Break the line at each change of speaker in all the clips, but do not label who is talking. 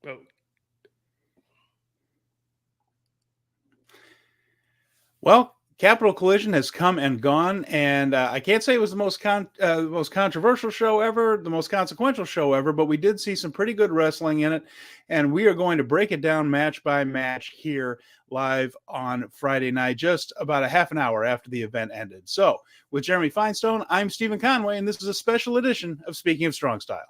Oh.
Well, Capital Collision has come and gone, and I can't say it was the most controversial show ever, the most consequential show ever, but we did see some pretty good wrestling in it, and we are going to break it down match by match here live on Friday night, just about a half an hour after the event ended. So, with Jeremy Finestone, I'm Steven Conway, and this is a special edition of Speaking of Strong Style.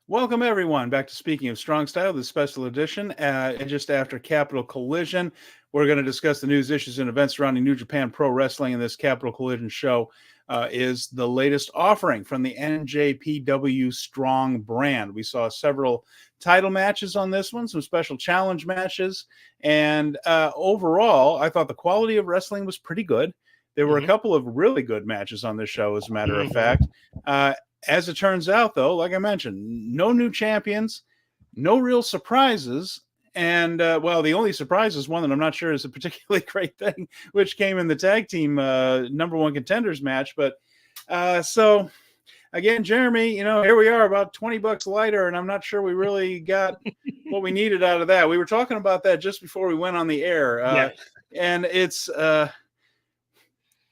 Welcome, everyone, back to Speaking of Strong Style, this special edition. And just after Capital Collision, we're going to discuss the news, issues, and events surrounding New Japan Pro Wrestling. And this Capital Collision show is the latest offering from the NJPW Strong brand. We saw several title matches on this one, some special challenge matches. And overall, I thought the quality of wrestling was pretty good. There were a couple of really good matches on this show, as a matter of fact. As it turns out, though, like I mentioned, no new champions, no real surprises. And, well, the only surprise is one that I'm not sure is a particularly great thing, which came in the tag team number one contenders match. But so, again, Jeremy, here we are about $20 lighter, and I'm not sure we really got what we needed out of that. We were talking about that just before we went on the air.
Yes.
And it's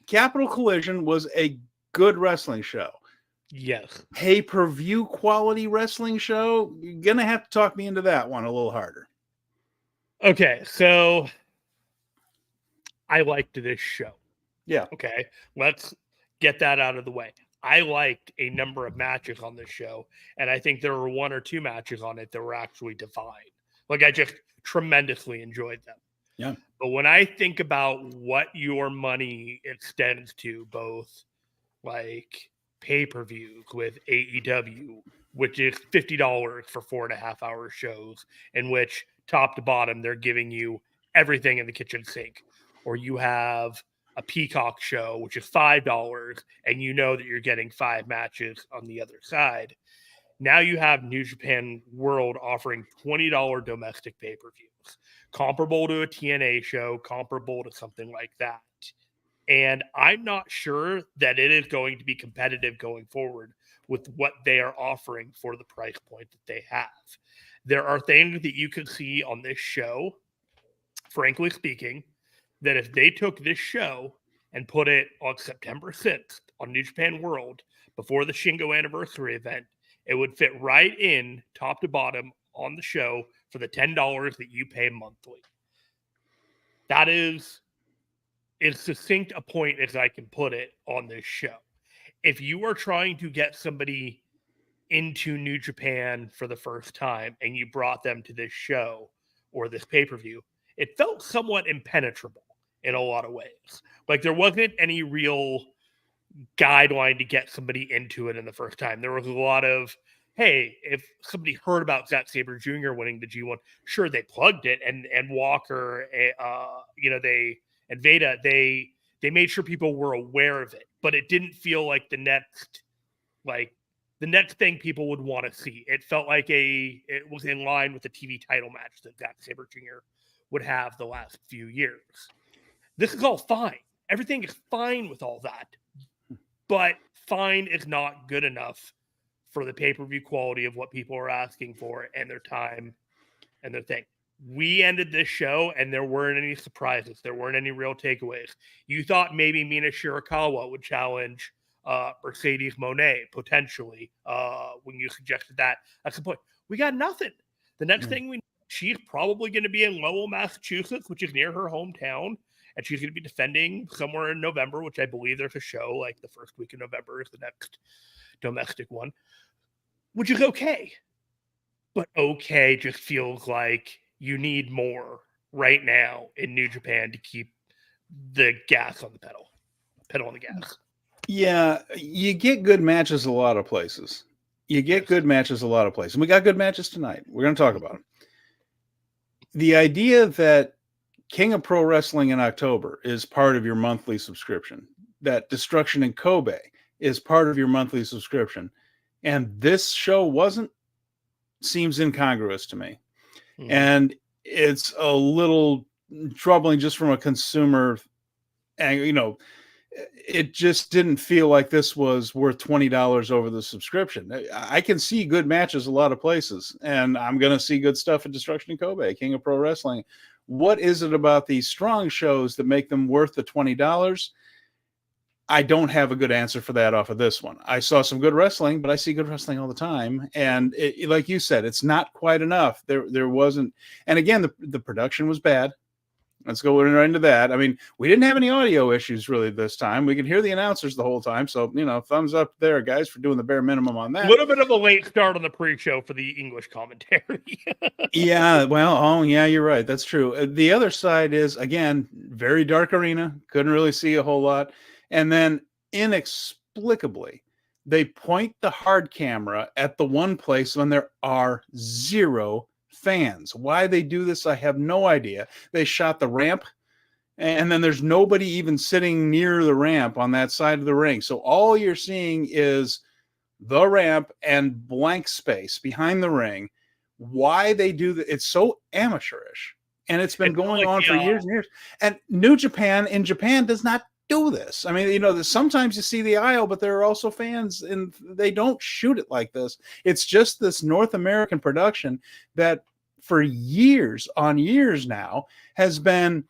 Capital Collision was a good wrestling show.
Yes.
Pay-per-view quality wrestling show. You're going to have to talk me into that one a little harder.
Okay, so I liked this show.
Yeah.
Okay, let's get that out of the way. I liked a number of matches on this show, and I think there were one or two matches on it that were actually divine. Like, I just tremendously enjoyed them.
Yeah.
But when I think about what your money extends to, both like pay-per-views with AEW, which is $50 for 4.5 hour shows, in which top to bottom they're giving you everything in the kitchen sink, or you have a Peacock show, which is $5, and you know that you're getting 5 matches on the other side. Now you have New Japan World offering $20 domestic pay-per-views, comparable to a TNA show, comparable to something like that. And I'm not sure that it is going to be competitive going forward with what they are offering for the price point that they have. There are things that you can see on this show, frankly speaking, that if they took this show and put it on September 6th on New Japan World before the Shingo anniversary event, it would fit right in top to bottom on the show for the $10 that you pay monthly. That is as succinct a point as I can put it on this show. If you are trying to get somebody into New Japan for the first time and you brought them to this show or this pay-per-view, it felt somewhat impenetrable in a lot of ways. Like, there wasn't any real guideline to get somebody into it in the first time. There was a lot of, hey, if somebody heard about Zack Sabre Jr. winning the G1, sure, they plugged it, and Walker, and Veda, they made sure people were aware of it, but it didn't feel like the next thing people would want to see. It felt like it was in line with the TV title match that Zack Sabre Jr. would have the last few years. This is all fine. Everything is fine with all that, but fine is not good enough for the pay-per-view quality of what people are asking for and their time and their thing. We ended this show, and there weren't any surprises. There weren't any real takeaways. You thought maybe Mina Shirakawa would challenge Mercedes Moné, potentially, when you suggested that. That's the point. We got nothing. The next thing we know, she's probably going to be in Lowell, Massachusetts, which is near her hometown, and she's going to be defending somewhere in November, which I believe there's a show, like the first week of November is the next domestic one, which is okay. But okay just feels like you need more right now in New Japan to keep the gas on the pedal on the gas.
Yeah, you get good matches a lot of places. Good matches a lot of places. And we got good matches tonight. We're going to talk about them. The idea that King of Pro Wrestling in October is part of your monthly subscription, that Destruction in Kobe is part of your monthly subscription, and this show wasn't, seems incongruous to me.
Mhm.
And it's a little troubling just from a consumer angle. You know, it just didn't feel like this was worth $20 over the subscription. I can see good matches a lot of places, and I'm going to see good stuff at Destruction in Kobe, King of Pro Wrestling. What is it about these Strong shows that make them worth the $20? I don't have a good answer for that off of this one. I saw some good wrestling, but I see good wrestling all the time. And like you said, it's not quite enough. There wasn't. And again, the production was bad. Let's go right into that. I mean, we didn't have any audio issues really this time. We could hear the announcers the whole time. So, you know, thumbs up there, guys, for doing the bare minimum on that.
A little bit of a late start on the pre-show for the English commentary.
Yeah, well, oh, yeah, you're right. That's true. The other side is, again, very dark arena. Couldn't really see a whole lot. And then inexplicably, they point the hard camera at the one place when there are zero fans. Why they do this, I have no idea. They shot the ramp, and then there's nobody even sitting near the ramp on that side of the ring. So all you're seeing is the ramp and blank space behind the ring. Why they do that? It's so amateurish, and it's been going on for years and years. And New Japan in Japan does not do this. I mean, you know, sometimes you see the aisle, but there are also fans, and they don't shoot it like this. It's just this North American production that for years on years now has been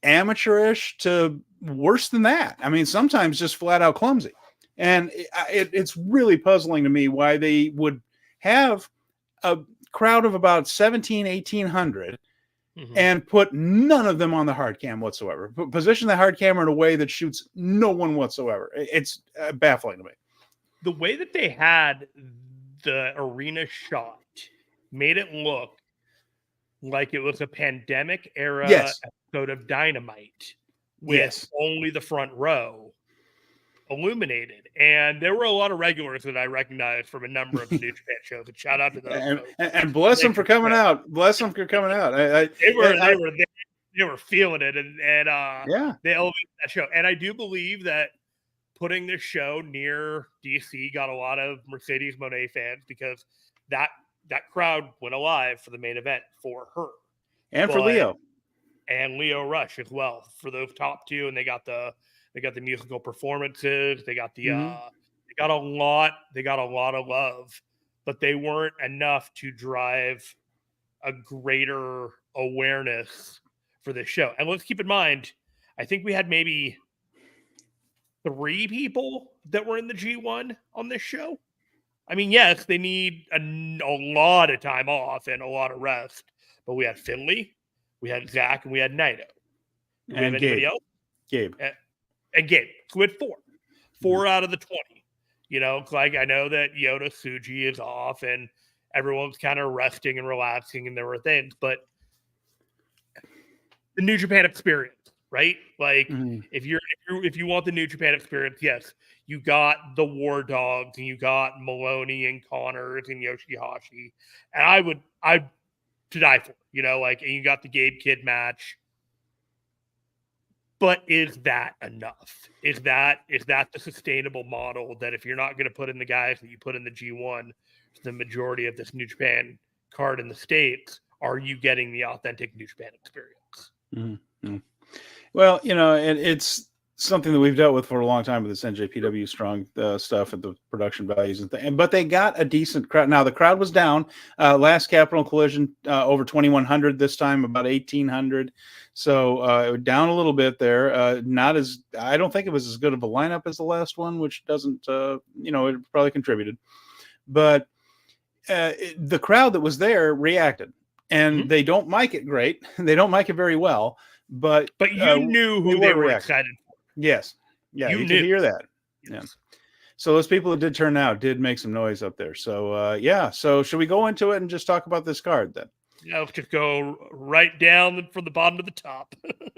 amateurish to worse than that. I mean, sometimes just flat out clumsy. And it's really puzzling to me why they would have a crowd of about 1,800 and put none of them on the hard cam whatsoever. Position the hard camera in a way that shoots no one whatsoever. It's baffling to me.
The way that they had the arena shot made it look like it was a pandemic era episode of Dynamite with only the front row illuminated. And there were a lot of regulars that I recognized from a number of the New Japan shows. And shout out to those.
And bless them for coming out. Bless them for coming out.
They were feeling it, and they elevated that show. And I do believe that putting this show near DC got a lot of Mercedes Moné fans, because that crowd went alive for the main event for her.
And for Lio.
And Lio Rush as well, for those top two. And they got the musical performances. They got they got a lot of love, but they weren't enough to drive a greater awareness for this show. And let's keep in mind, I think we had maybe 3 people that were in the G1 on this show. I mean, yes, they need a lot of time off and a lot of rest, but we had Finley, we had Zach, and we had Naito. Do we have anybody else?
Gabe.
And Gabe. So we had 4 out of the 20. You know, like I know that Yota Tsuji is off and everyone's kind of resting and relaxing, and there were things, but the New Japan experience, right? Like if you want the New Japan experience, yes, you got the War Dogs and you got Maloney and Connors and Yoshihashi, and I'd to die for, you know, like, and you got the Gabe Kid match. But is that enough? Is that the sustainable model that if you're not going to put in the guys that you put in the G1, the majority of this New Japan card in the States, are you getting the authentic New Japan experience?
Mm-hmm. Well, you know, it's something that we've dealt with for a long time with this NJPW Strong stuff and the production values and things. But they got a decent crowd. Now, the crowd was down. Last Capital Collision, over 2,100. This time, about 1,800. So down a little bit there. I don't think it was as good of a lineup as the last one, which doesn't, it probably contributed. But the crowd that was there reacted. And they don't mic it great. They don't mic it very well. But
you knew who they were excited for.
Yes. Yeah, you could hear that. Yes. Yeah. So those people that did turn out did make some noise up there. So, So should we go into it and just talk about this card then?
Yeah, let's just go right down from the bottom to the top.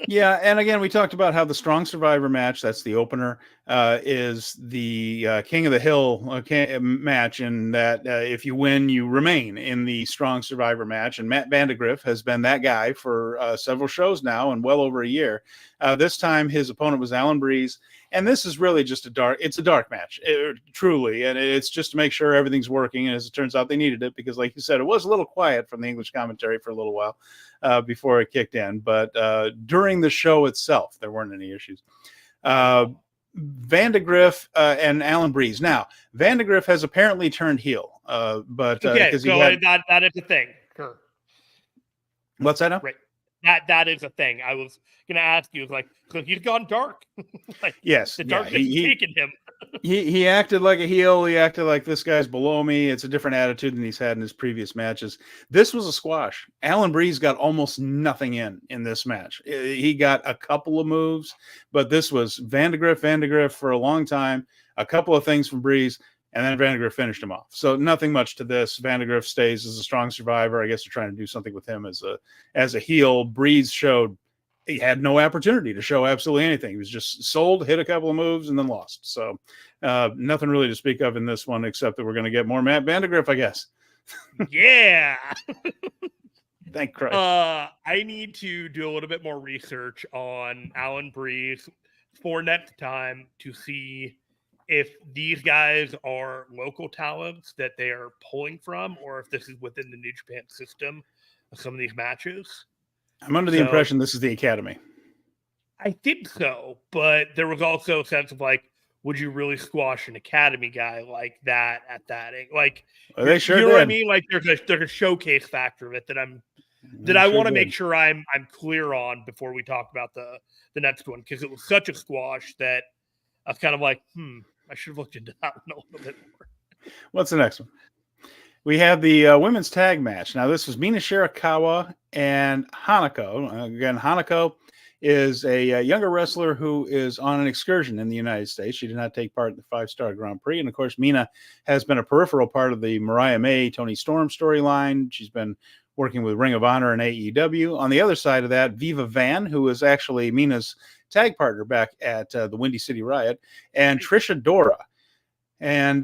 Yeah, and again, we talked about how the Strong Survivor match, that's the opener, is the King of the Hill match, and that if you win, you remain in the Strong Survivor match. And Matt Vandegrift has been that guy for several shows now and well over a year. This time, his opponent was Alan Breeze, And this is really just a dark match, truly. And it's just to make sure everything's working. And as it turns out, they needed it because, like you said, it was a little quiet from the English commentary for a little while before it kicked in. But during the show itself, there weren't any issues. Vandegrift and Alan Breeze. Now, Vandegrift has apparently turned heel. But
okay, so that is a thing. Sure.
What's that now?
Right. That is a thing. I was gonna ask you, like, because he's gone dark. Like,
yes,
the dark has taken him.
he acted like a heel. He acted like this guy's below me. It's a different attitude than he's had in his previous matches. This was a squash. Alan Breeze got almost nothing in this match. He got a couple of moves, but this was Vandegrift for a long time. A couple of things from Breeze. And then Vandegrift finished him off. So nothing much to this. Vandegrift stays as a strong survivor. I guess they're trying to do something with him as a heel. Breeze showed he had no opportunity to show absolutely anything. He was just sold, hit a couple of moves, and then lost. So nothing really to speak of in this one, except that we're going to get more Matt Vandegrift, I guess.
Yeah.
Thank Christ.
I need to do a little bit more research on Alan Breeze for next time to see if these guys are local talents that they are pulling from, or if this is within the New Japan system of some of these matches.
I'm under the impression this is the Academy.
I think so, but there was also a sense of like, would you really squash an Academy guy like that at that? Like,
they sure
you know
did.
what I mean? Like, there's a showcase factor of it that I want to make sure I'm clear on before we talk about the next one, because it was such a squash that I was kind of like, I should have looked into that one a little bit more.
What's the next one? We have the women's tag match. Now, this was Mina Shirakawa and Hanako. Again, Hanako is a younger wrestler who is on an excursion in the United States. She did not take part in the 5-Star Grand Prix. And, of course, Mina has been a peripheral part of the Mariah May, Tony Storm storyline. She's been working with Ring of Honor and AEW. On the other side of that, Viva Van, who is actually Mina's tag partner back at the Windy City Riot, and Trisha Dora. And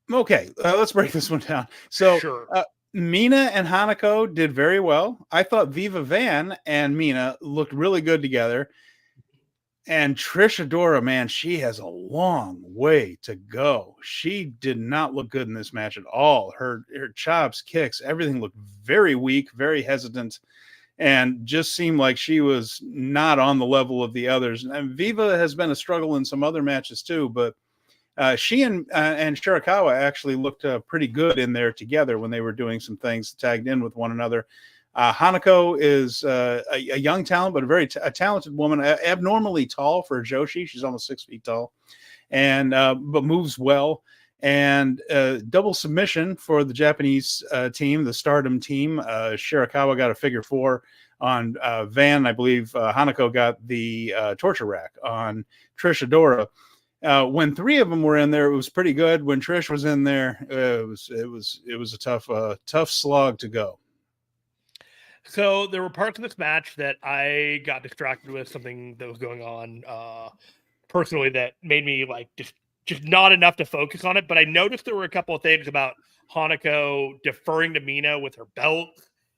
let's break this one down. So
sure.
Mina and Hanako did very well. I thought Viva Van and Mina looked really good together. And Trisha Dora, man, she has a long way to go. She did not look good in this match at all. Her chops, kicks, everything looked very weak, very hesitant, and just seemed like she was not on the level of the others. And Viva has been a struggle in some other matches too, but she and Shirakawa actually looked pretty good in there together when they were doing some things tagged in with one another. Hanako is a young talent, but a talented woman, abnormally tall for a Joshi. She's almost 6 feet tall, and but moves well. And double submission for the Japanese team, the Stardom team. Shirakawa got a figure 4 on Van. I believe Hanako got the torture rack on Trisha Dora. When 3 of them were in there, it was pretty good. When Trish was in there, it was a tough slog to go.
So there were parts of this match that I got distracted with something that was going on personally that made me like just not enough to focus on it. But I noticed there were a couple of things about Hanako deferring to Mina with her belt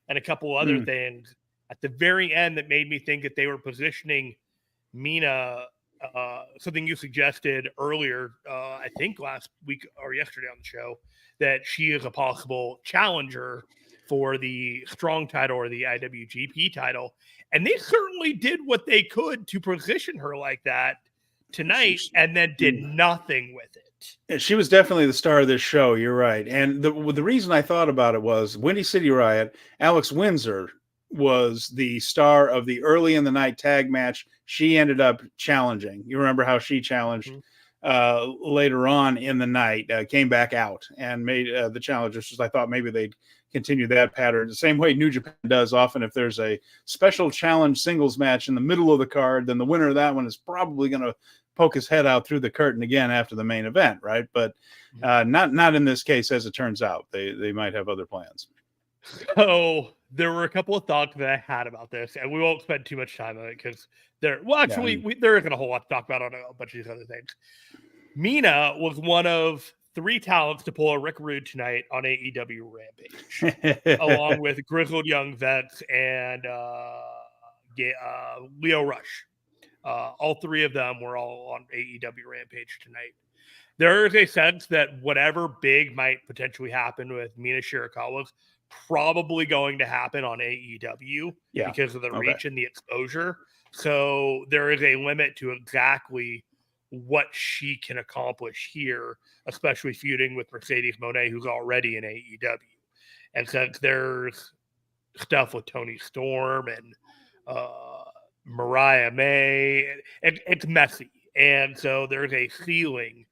and a couple other things at the very end that made me think that they were positioning Mina, something you suggested earlier, I think last week or yesterday on the show, that she is a possible challenger for the Strong title or the IWGP title. And they certainly did what they could to position her like that tonight, and then did nothing with it.
She was definitely the star of this show. You're right. And the reason I thought about it was Windy City Riot, Alex Windsor was the star of the early in the night tag match. She ended up challenging. You remember how she challenged later on in the night, came back out and made the challenge. I thought maybe they'd continue that pattern the same way New Japan does often. If there's a special challenge singles match in the middle of the card, then the winner of that one is probably going to poke his head out through the curtain again after the main event, right? But not in this case, as it turns out. They might have other plans.
So there were a couple of thoughts that I had about this, and we won't spend too much time on it because there isn't a whole lot to talk about on a bunch of these other things. Mina was one of 3 talents to pull a Rick Rude tonight on AEW Rampage, along with Grizzled Young Vets and Lio Rush. All three of them were all on AEW Rampage tonight. There is a sense that whatever big might potentially happen with Mina Shirakawa's probably going to happen on AEW because of the reach and the exposure. So there is a limit to exactly what she can accomplish here, especially feuding with Mercedes Moné, who's already in AEW. And since there's stuff with Tony Storm and Mariah May, it's messy. And so there's a ceiling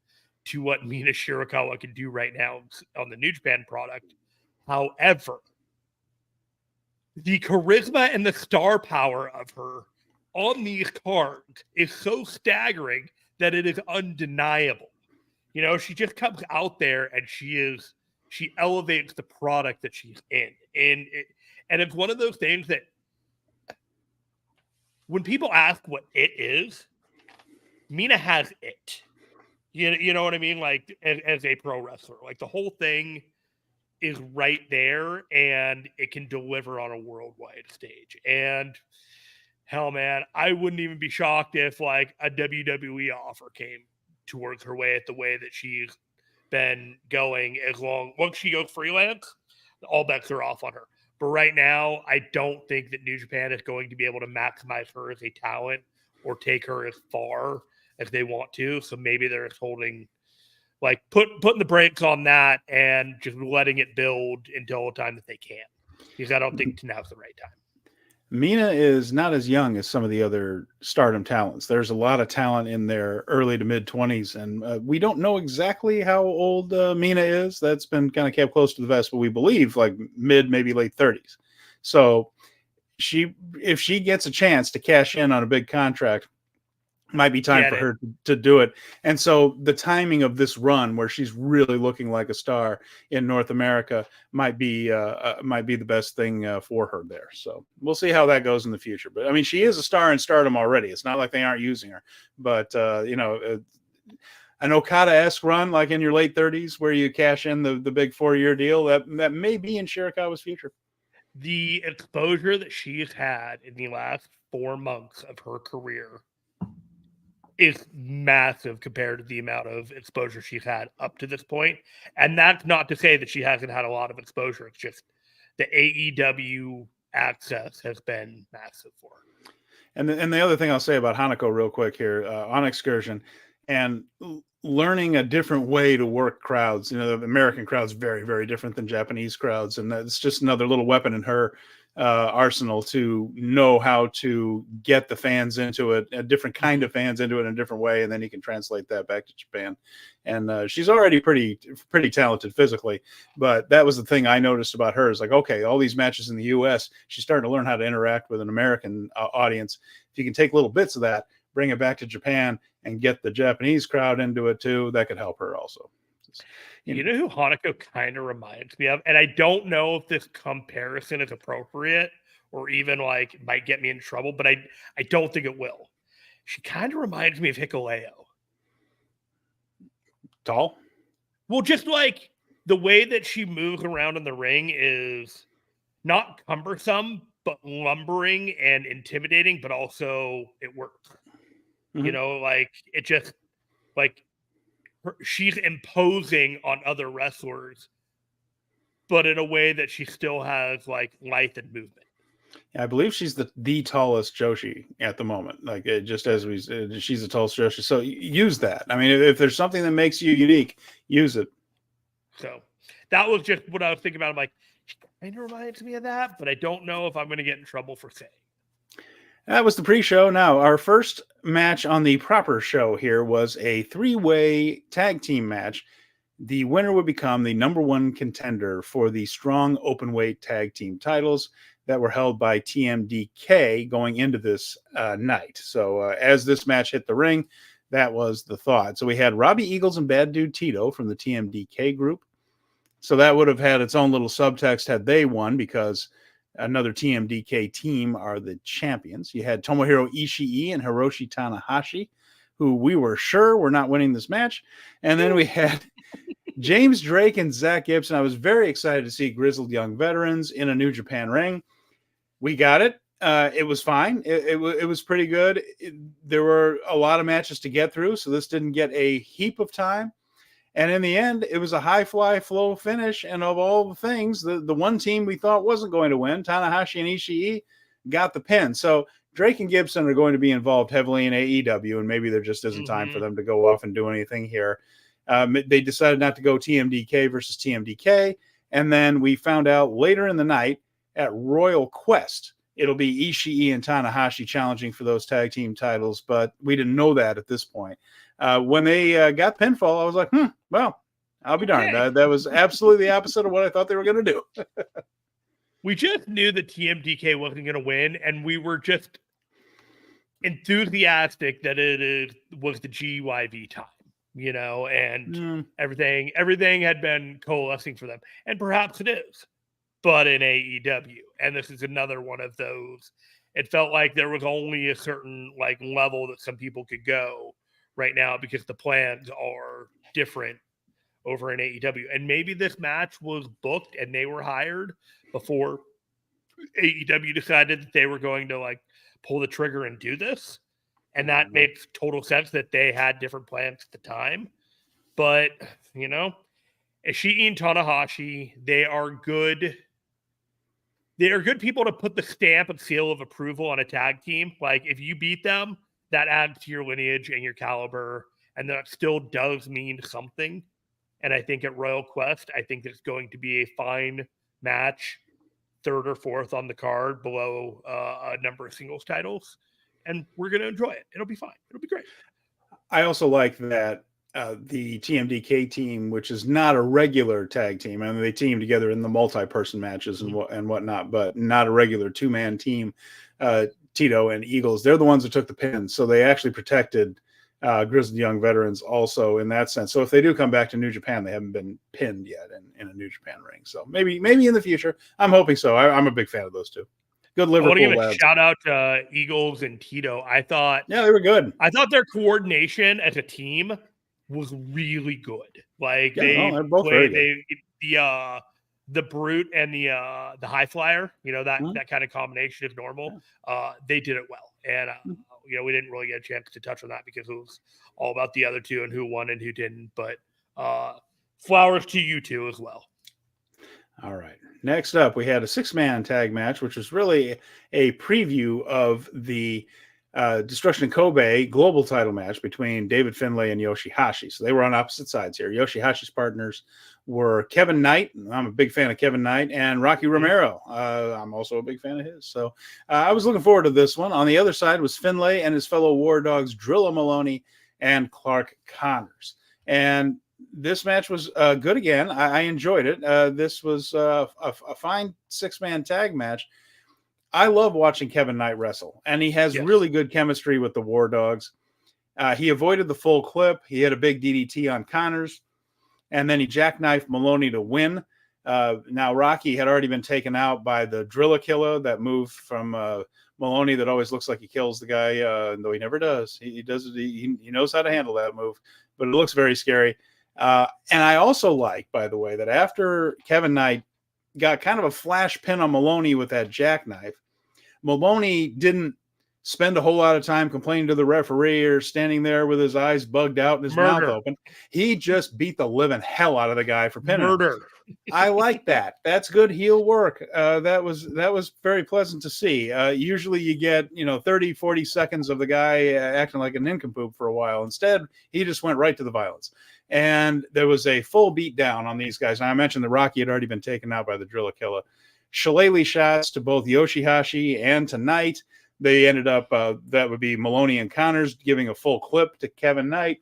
to what Mina Shirakawa can do right now on the New Japan product. However, the charisma and the star power of her on these cards is so staggering that it is undeniable. You know, she just comes out there and she elevates the product that she's in. And it's one of those things that when people ask what it is, Mina has it. You know what I mean? Like, as a pro wrestler, like the whole thing is right there and it can deliver on a worldwide stage. And hell, man, I wouldn't even be shocked if like a WWE offer came towards her way at the way that she's been going. Once she goes freelance, all bets are off on her. But right now, I don't think that New Japan is going to be able to maximize her as a talent or take her as far as they want to. So maybe they're just holding, like putting the brakes on that and just letting it build until the time that they can. Because I don't think now's the right time.
Mina is not as young as some of the other Stardom talents. There's a lot of talent in their early to mid 20s, and we don't know exactly how old Mina is. That's been kind of kept close to the vest, but we believe like mid, maybe late 30s. So if she gets a chance to cash in on a big contract, might be time for her to do it. And so the timing of this run where she's really looking like a star in North America might be the best thing for her there. So we'll see how that goes in the future. But I mean, she is a star in Stardom already. It's not like they aren't using her, but an Okada-esque run, like in your late 30s, where you cash in the big 4-year deal, that may be in Shirakawa's future.
The exposure that she's had in the last 4 months of her career is massive compared to the amount of exposure she's had up to this point. And that's not to say that she hasn't had a lot of exposure. It's just the AEW access has been massive for her.
And the other thing I'll say about Hanako real quick here on Excursion and learning a different way to work crowds. You know, the American crowd's very, very different than Japanese crowds. And that's just another little weapon in her arsenal to know how to get the fans into it, a different kind of fans into it in a different way, and then you can translate that back to Japan. And she's already pretty talented physically, but that was the thing I noticed about her is like, okay, all these matches in the US, she's starting to learn how to interact with an American audience. If you can take little bits of that, bring it back to Japan and get the Japanese crowd into it too, that could help her also.
You know who Hanako kind of reminds me of? And I don't know if this comparison is appropriate or even like might get me in trouble, but I don't think it will. She kind of reminds me of Hikuleo.
Tall?
Well, just like the way that she moves around in the ring is not cumbersome, but lumbering and intimidating, but also it works. Mm-hmm. You know, like it just like she's imposing on other wrestlers, but in a way that she still has like life and movement.
I believe she's the tallest Joshi at the moment. Like just as she's the tallest Joshi. So use that. I mean, if there's something that makes you unique, use it.
So that was just what I was thinking about. I'm like, she kind of reminds me of that, but I don't know if I'm going to get in trouble for saying.
That was the pre-show. Now, our first match on the proper show here was a 3-way tag team match. The winner would become the #1 contender for the Strong Openweight tag team titles that were held by TMDK going into this night. So as this match hit the ring, that was the thought. So we had Robbie Eagles and Bad Dude Tito from the TMDK group. So that would have had its own little subtext had they won, because another TMDK team are the champions. You had Tomohiro Ishii and Hiroshi Tanahashi, who we were sure were not winning this match. And then we had James Drake and Zach Gibson. I was very excited to see grizzled young veterans in a New Japan ring. We got it. It was fine. It was pretty good. There were a lot of matches to get through, so this didn't get a heap of time. And in the end, it was a high fly flow finish. And of all the things, the one team we thought wasn't going to win, Tanahashi and Ishii, got the pin. So Drake and Gibson are going to be involved heavily in AEW, and maybe there just isn't time for them to go off and do anything here. They decided not to go TMDK versus TMDK. And then we found out later in the night at Royal Quest, it'll be Ishii and Tanahashi challenging for those tag team titles, but we didn't know that at this point. When they got pinfall, I was like, well, I'll be darned. That was absolutely the opposite of what I thought they were going to do.
We just knew that TMDK wasn't going to win, and we were just enthusiastic that it was the GYV time, and everything had been coalescing for them. And perhaps it is, but in AEW. And this is another one of those. It felt like there was only a certain level that some people could go right now because the plans are different over in AEW. And maybe this match was booked and they were hired before AEW decided that they were going to pull the trigger and do this. And that makes total sense that they had different plans at the time. But, Ishii and Tanahashi, they are good. They are good people to put the stamp and seal of approval on a tag team. If you beat them, that adds to your lineage and your caliber, and that still does mean something. And I think at Royal Quest, I think it's going to be a fine match, third or fourth on the card below a number of singles titles. And we're going to enjoy it. It'll be fine. It'll be great.
I also like that the TMDK team, which is not a regular tag team. I mean, they team together in the multi-person matches and whatnot, but not a regular two-man team. Tito and Eagles, they're the ones that took the pin. So they actually protected Grizzled Young Veterans also in that sense. So if they do come back to New Japan, they haven't been pinned yet in a New Japan ring. So maybe in the future. I'm hoping so. I'm a big fan of those two. Good Liverpool lads. I want to give a shout out to Eagles and Tito. I thought they were good. I thought their coordination as a team was really good. They're both very good. The Brute and the High Flyer, that kind of combination is normal. They did it well. And, we didn't really get a chance to touch on that because it was all about the other two and who won and who didn't. But flowers to you two as well. All right. Next up, we had a 6-man tag match, which was really a preview of the Destruction in Kobe global title match between David Finlay and Yoshihashi. So they were on opposite sides here. Yoshihashi's partners were Kevin Knight. I'm a big fan of Kevin Knight, and Rocky Romero. I'm also a big fan of his. So I was looking forward to this one. On the other side was Finlay and his fellow War Dogs, Drilla Maloney and Clark Connors. And this match was good again. I enjoyed it. This was a fine 6-man tag match. I love watching Kevin Knight wrestle, and he has really good chemistry with the War Dogs. He avoided the full clip. He had a big DDT on Connors, and then he jackknifed Maloney to win. Now, Rocky had already been taken out by the Drilla Killer, that move from Maloney that always looks like he kills the guy, though he never does. He does. He knows how to handle that move, but it looks very scary. And I also like, by the way, that after Kevin Knight got kind of a flash pin on Maloney with that jackknife, Maloney didn't spend a whole lot of time complaining to the referee or standing there with his eyes bugged out and his mouth open. He just beat the living hell out of the guy for pinning him. I like that. That's good heel work. That was very pleasant to see. Usually you get 30, 40 seconds of the guy acting like a nincompoop for a while. Instead, he just went right to the violence. And there was a full beat down on these guys. And I mentioned that Rocky had already been taken out by the Drilla Killer. Shillelagh shots to both Yoshihashi and to Knight. They ended up, that would be Maloney and Connors, giving a full clip to Kevin Knight.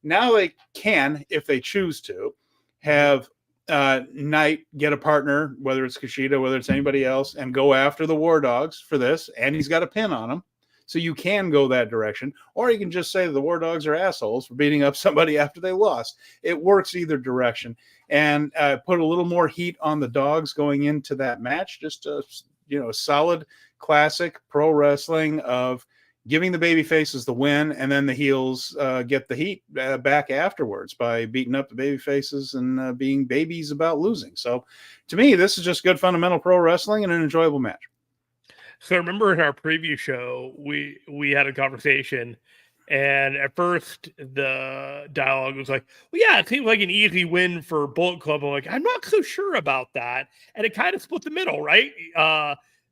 Now they can, if they choose to, have Knight get a partner, whether it's Kushida, whether it's anybody else, and go after the War Dogs for this. And he's got a pin on him. So you can go that direction. Or you can just say the War Dogs are assholes for beating up somebody after they lost. It works either direction. And put a little more heat on the Dogs going into that match. Just a solid classic pro wrestling of giving the baby faces the win, and then the heels get the heat back afterwards by beating up the baby faces and being babies about losing. So to me, this is just good fundamental pro wrestling and an enjoyable match.
So I remember in our preview show, we had a conversation, and at first the dialogue was like, "Well, yeah, it seems like an easy win for Bullet Club." I'm like, "I'm not so sure about that," and it kind of split the middle, right?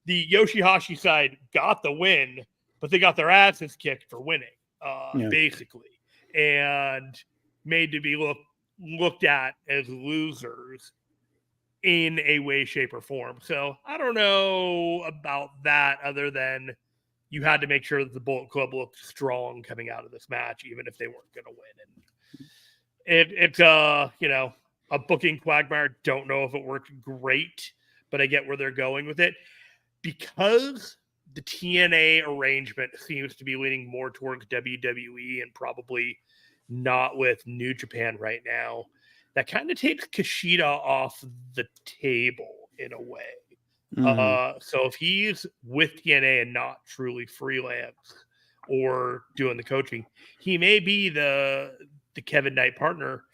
The Yoshihashi side got the win, but they got their asses kicked for winning, basically, and made to be looked at as losers in a way, shape, or form. So I don't know about that, other than you had to make sure that the Bullet Club looked strong coming out of this match, even if they weren't going to win. And it's a booking quagmire. Don't know if it worked great, but I get where they're going with it, because the TNA arrangement seems to be leaning more towards WWE and probably not with New Japan right now. That kind of takes Kushida off the table in a way. So if he's with TNA and not truly freelance or doing the coaching, he may be the Kevin Knight partner.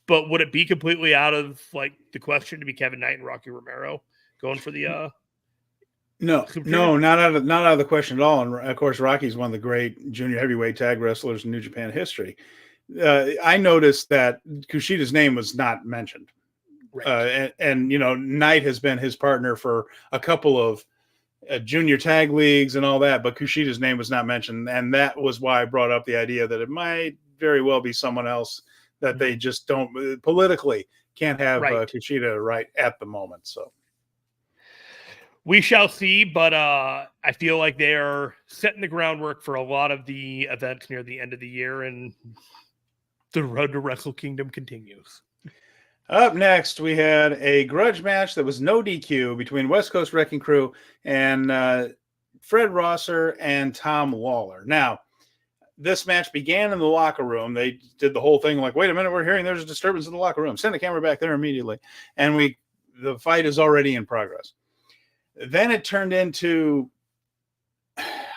But would it be completely out of the question to be Kevin Knight and Rocky Romero going for the
No, not out of the question at all. And of course, Rocky's one of the great junior heavyweight tag wrestlers in New Japan history. I noticed that Kushida's name was not mentioned. Right. And Knight has been his partner for a couple of junior tag leagues and all that, but Kushida's name was not mentioned. And that was why I brought up the idea that it might very well be someone else that they just don't politically can't have Kushida right at the moment. So
we shall see, but I feel like they are setting the groundwork for a lot of the events near the end of the year, and the road to Wrestle Kingdom continues.
Up next, we had a grudge match that was no DQ between West Coast Wrecking Crew and Fred Rosser and Tom Lawler. Now, this match began in the locker room. They did the whole thing like, wait a minute, we're hearing there's a disturbance in the locker room. Send the camera back there immediately. And the fight is already in progress. Then it turned into,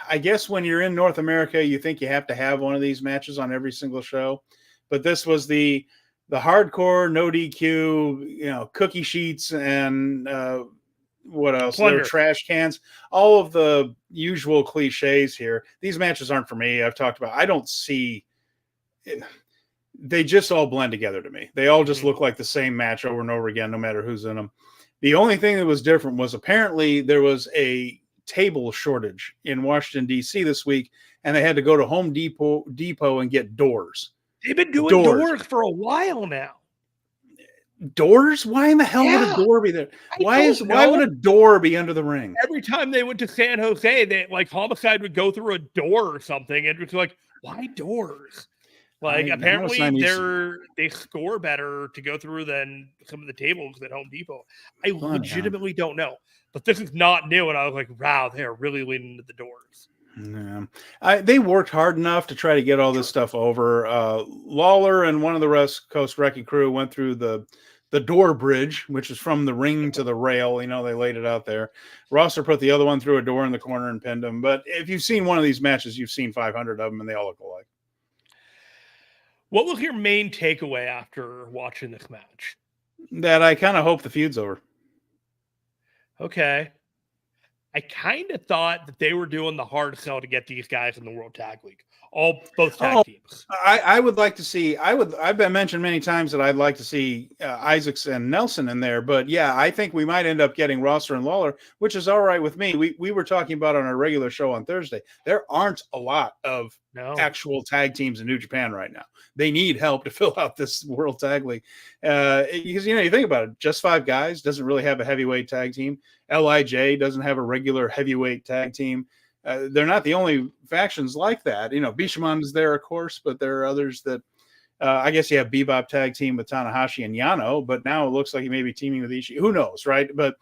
I guess when you're in North America, you think you have to have one of these matches on every single show. But this was the hardcore, no DQ, cookie sheets and what else? There were trash cans, all of the usual cliches here. These matches aren't for me. I've talked about, I don't see it. They just all blend together to me. They all just look like the same match over and over again, no matter who's in them. The only thing that was different was apparently there was a table shortage in Washington, D.C. this week, and they had to go to Home Depot and get doors.
They've been doing doors for a while now.
Doors? Why in the hell would a door be there? Why would a door be under the ring?
Every time they went to San Jose, Homicide would go through a door or something, and it's like, why doors? Apparently they score better to go through than some of the tables at Home Depot. I legitimately don't know, but this is not new, and I was like, wow, they are really leaning into the doors.
Yeah. They worked hard enough to try to get all this stuff over. Lawler and one of the West Coast Wrecking Crew went through the door bridge, which is from the ring to the rail. They laid it out there. Rosser put the other one through a door in the corner and pinned him. But if you've seen one of these matches, you've seen 500 of them, and they all look alike.
What was your main takeaway after watching this match?
That I kind of hope the feud's over.
Okay. I kind of thought that they were doing the hard sell to get these guys in the World Tag League. Both tag teams.
I would like to see. I've been mentioned many times that I'd like to see Isaacs and Nelson in there. But yeah, I think we might end up getting Rosser and Lawler, which is all right with me. We were talking about on our regular show on Thursday. There aren't a lot of actual tag teams in New Japan right now. They need help to fill out this World Tag League. Because you think about it, just 5 guys doesn't really have a heavyweight tag team. LIJ doesn't have a regular heavyweight tag team. They're not the only factions like that. Bishamon is there, of course, but there are others that I guess you have Bebop tag team with Tanahashi and Yano, but now it looks like he may be teaming with Ishii. Who knows, right? But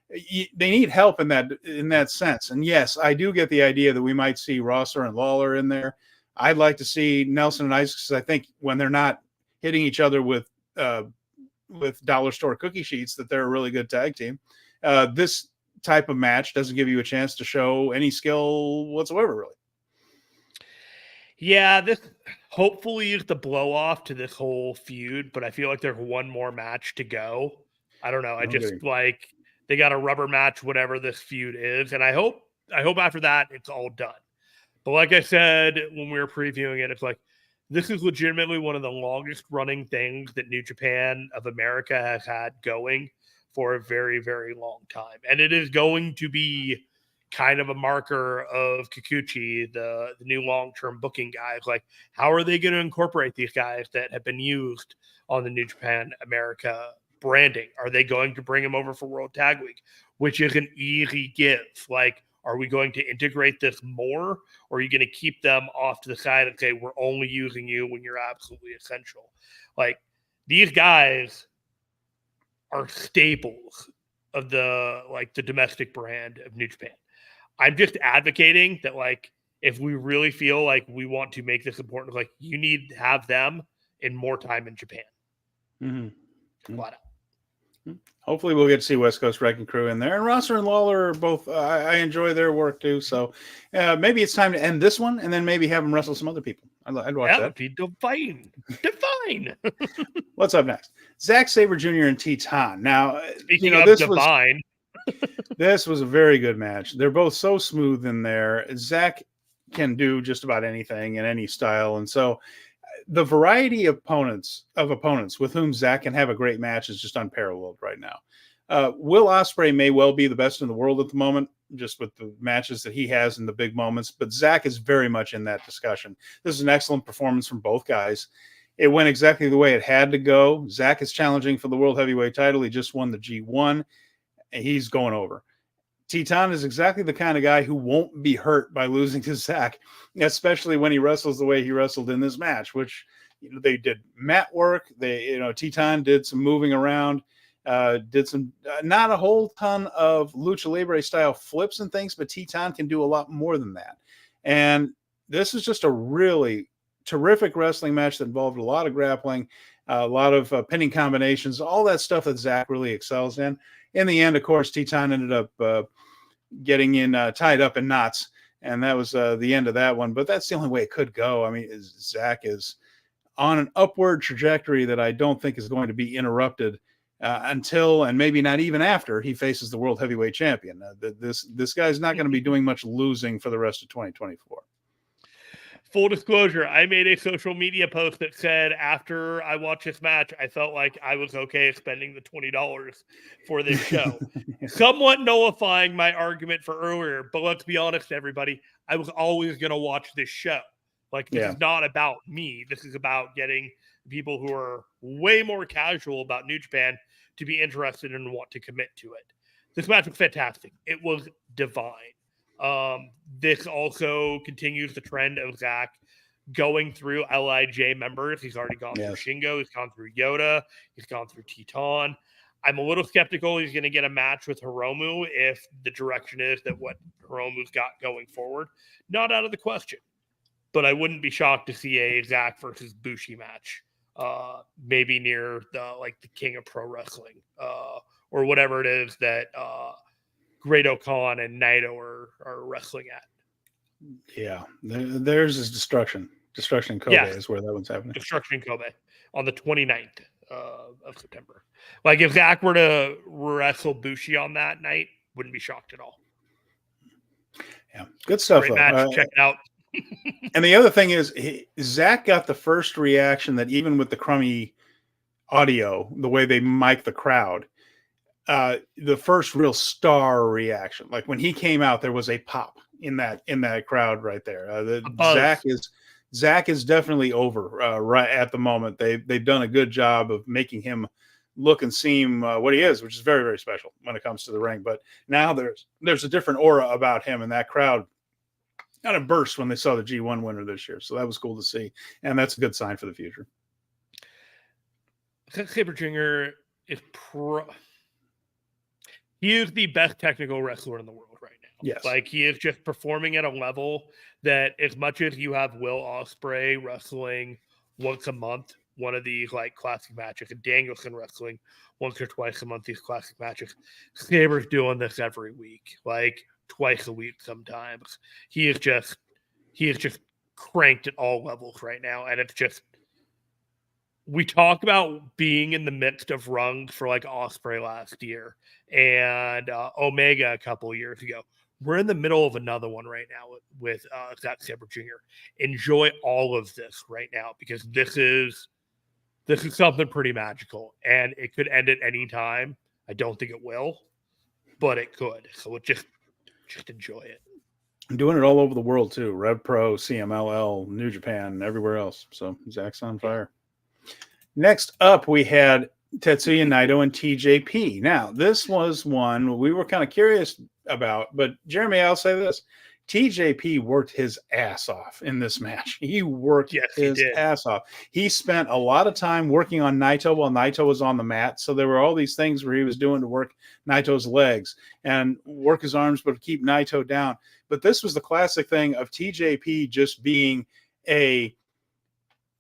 they need help in that sense. And yes, I do get the idea that we might see Rosser and Lawler in there. I'd like to see Nelson and Isaacs. I think when they're not hitting each other with dollar store cookie sheets, that they're a really good tag team. This type of match doesn't give you a chance to show any skill whatsoever, really.
Yeah, this hopefully is the blow off to this whole feud, but I feel like there's one more match to go. I don't know. I just they got a rubber match, whatever this feud is, and I hope after that it's all done. But like I said when we were previewing it, it's like this is legitimately one of the longest running things that New Japan of America has had going for a very, very long time. And it is going to be kind of a marker of Kikuchi, the new long-term booking guys. Like, how are they going to incorporate these guys that have been used on the New Japan America branding? Are they going to bring them over for World Tag Week, which is an easy give? Like, are we going to integrate this more, or are you going to keep them off to the side and say, we're only using you when you're absolutely essential? Like, these guys are staples of the domestic brand of New Japan. I'm just advocating that, like, if we really feel like we want to make this important, like, you need to have them in more time in Japan. Flat out.
Hopefully we'll get to see West Coast Wrecking Crew in there. And Rosser and Lawler are both, I enjoy their work too. So maybe it's time to end this one and then maybe have them wrestle some other people. I'd watch that.
That would be divine. Divine.
What's up next? Zack Sabre Jr. and Titan. Now,
speaking of divine.
This was a very good match. They're both so smooth in there. Zack can do just about anything in any style. And so the variety of opponents with whom Zack can have a great match is just unparalleled right now. Will Ospreay may well be the best in the world at the moment, just with the matches that he has in the big moments, but Zack is very much in that discussion. This is an excellent performance from both guys. It went exactly the way it had to go. Zack is challenging for the World Heavyweight title. He just won the G1, and he's going over. Titan is exactly the kind of guy who won't be hurt by losing to Zack, especially when he wrestles the way he wrestled in this match, which they did mat work. Titan did some moving around, did some not a whole ton of lucha libre style flips and things, but Titan can do a lot more than that. And this is just a really terrific wrestling match that involved a lot of grappling, a lot of pinning combinations, all that stuff that Zack really excels in. In the end, of course, Titan ended up getting tied up in knots, and that was the end of that one. But that's the only way it could go. I mean, Zack is on an upward trajectory that I don't think is going to be interrupted until, and maybe not even after, he faces the World Heavyweight Champion. This guy's not going to be doing much losing for the rest of 2024.
Full disclosure, I made a social media post that said after I watched this match, I felt like I was okay spending the $20 for this show. Somewhat nullifying my argument for earlier, but let's be honest, everybody, I was always going to watch this show. Like, this is not about me. This is about getting people who are way more casual about New Japan to be interested and want to commit to it. This match was fantastic. It was divine. This also continues the trend of Zack going through LIJ members. He's already gone through Shingo. He's gone through Yoda. He's gone through Titan. I'm a little skeptical he's going to get a match with Hiromu if the direction is that what Hiromu's got going forward. Not out of the question. But I wouldn't be shocked to see a Zack versus Bushi match. Maybe near the King of Pro Wrestling. Or whatever it is that Great Khan and Naito are wrestling at.
Yeah, theirs is Destruction. Destruction in Kobe is where that one's happening.
Destruction in Kobe on the 29th of September. Like, if Zack were to wrestle Bushi on that night, wouldn't be shocked at all.
Yeah, good stuff.
Great match. Check it out.
And the other thing is, Zack got the first reaction that even with the crummy audio, the way they mic the crowd, the first real star reaction. Like when he came out, there was a pop in that crowd right there. Zack is definitely over right at the moment. They've done a good job of making him look and seem what he is, which is very, very special when it comes to the ring. But now there's a different aura about him, and that crowd kind of burst when they saw the G1 winner this year. So that was cool to see, and that's a good sign for the future.
Zack Sabre Jr. is he is the best technical wrestler in the world right now.
Yes.
Like, he is just performing at a level that, as much as you have Will Ospreay wrestling once a month, one of these classic matches, and Danielson wrestling once or twice a month, these classic matches, Sabre's doing this every week, twice a week sometimes. He is just cranked at all levels right now, and it's just, we talk about being in the midst of rungs for Ospreay last year and Omega a couple of years ago. We're in the middle of another one right now with Zack Sabre Jr. Enjoy all of this right now because this is something pretty magical, and it could end at any time. I don't think it will, but it could. So just enjoy it.
I'm doing it all over the world too. Rev Pro, CMLL, New Japan, everywhere else. So Zach's on fire. Next up, we had Tetsuya Naito and TJP. Now, this was one we were kind of curious about, but Jeremy, I'll say this. TJP worked his ass off in this match. He worked his ass off. He spent a lot of time working on Naito while Naito was on the mat. So there were all these things where he was doing to work Naito's legs and work his arms, but keep Naito down. But this was the classic thing of TJP just being a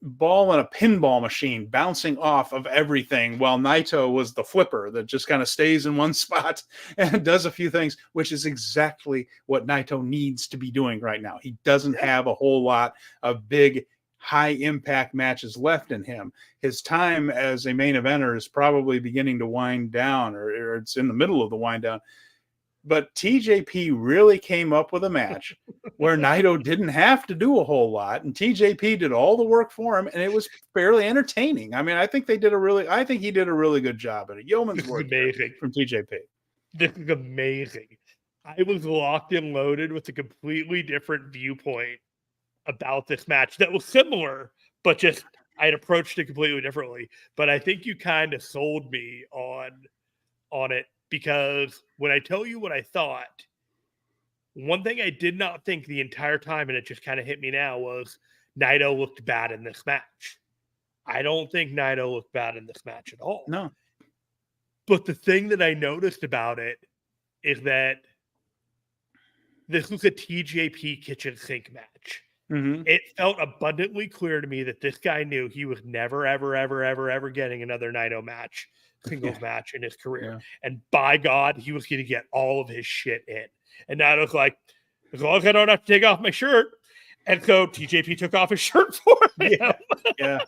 ball in a pinball machine bouncing off of everything while Naito was the flipper that just kind of stays in one spot and does a few things, which is exactly what Naito needs to be doing right now. He doesn't have a whole lot of big high impact matches left in him. His time as a main eventer is probably beginning to wind down, or it's in the middle of the wind down. But TJP really came up with a match where Naito didn't have to do a whole lot, and TJP did all the work for him, and it was fairly entertaining. I mean, I think he did a really good job at it. Yeoman's work from TJP.
This is amazing. I was locked and loaded with a completely different viewpoint about this match that was similar, but just I'd approached it completely differently. But I think you kind of sold me on it. Because when I tell you what I thought, one thing I did not think the entire time, and it just kind of hit me now, was Naito looked bad in this match. I don't think Naito looked bad in this match at all.
No.
But the thing that I noticed about it is that this was a TJP kitchen sink match.
Mm-hmm.
It felt abundantly clear to me that this guy knew he was never, ever, ever, ever, ever getting another Naito match. Singles match in his career, and by God, he was going to get all of his shit in. And now it was like, as long as I don't have to take off my shirt, and so TJP took off his shirt for him.
Yeah.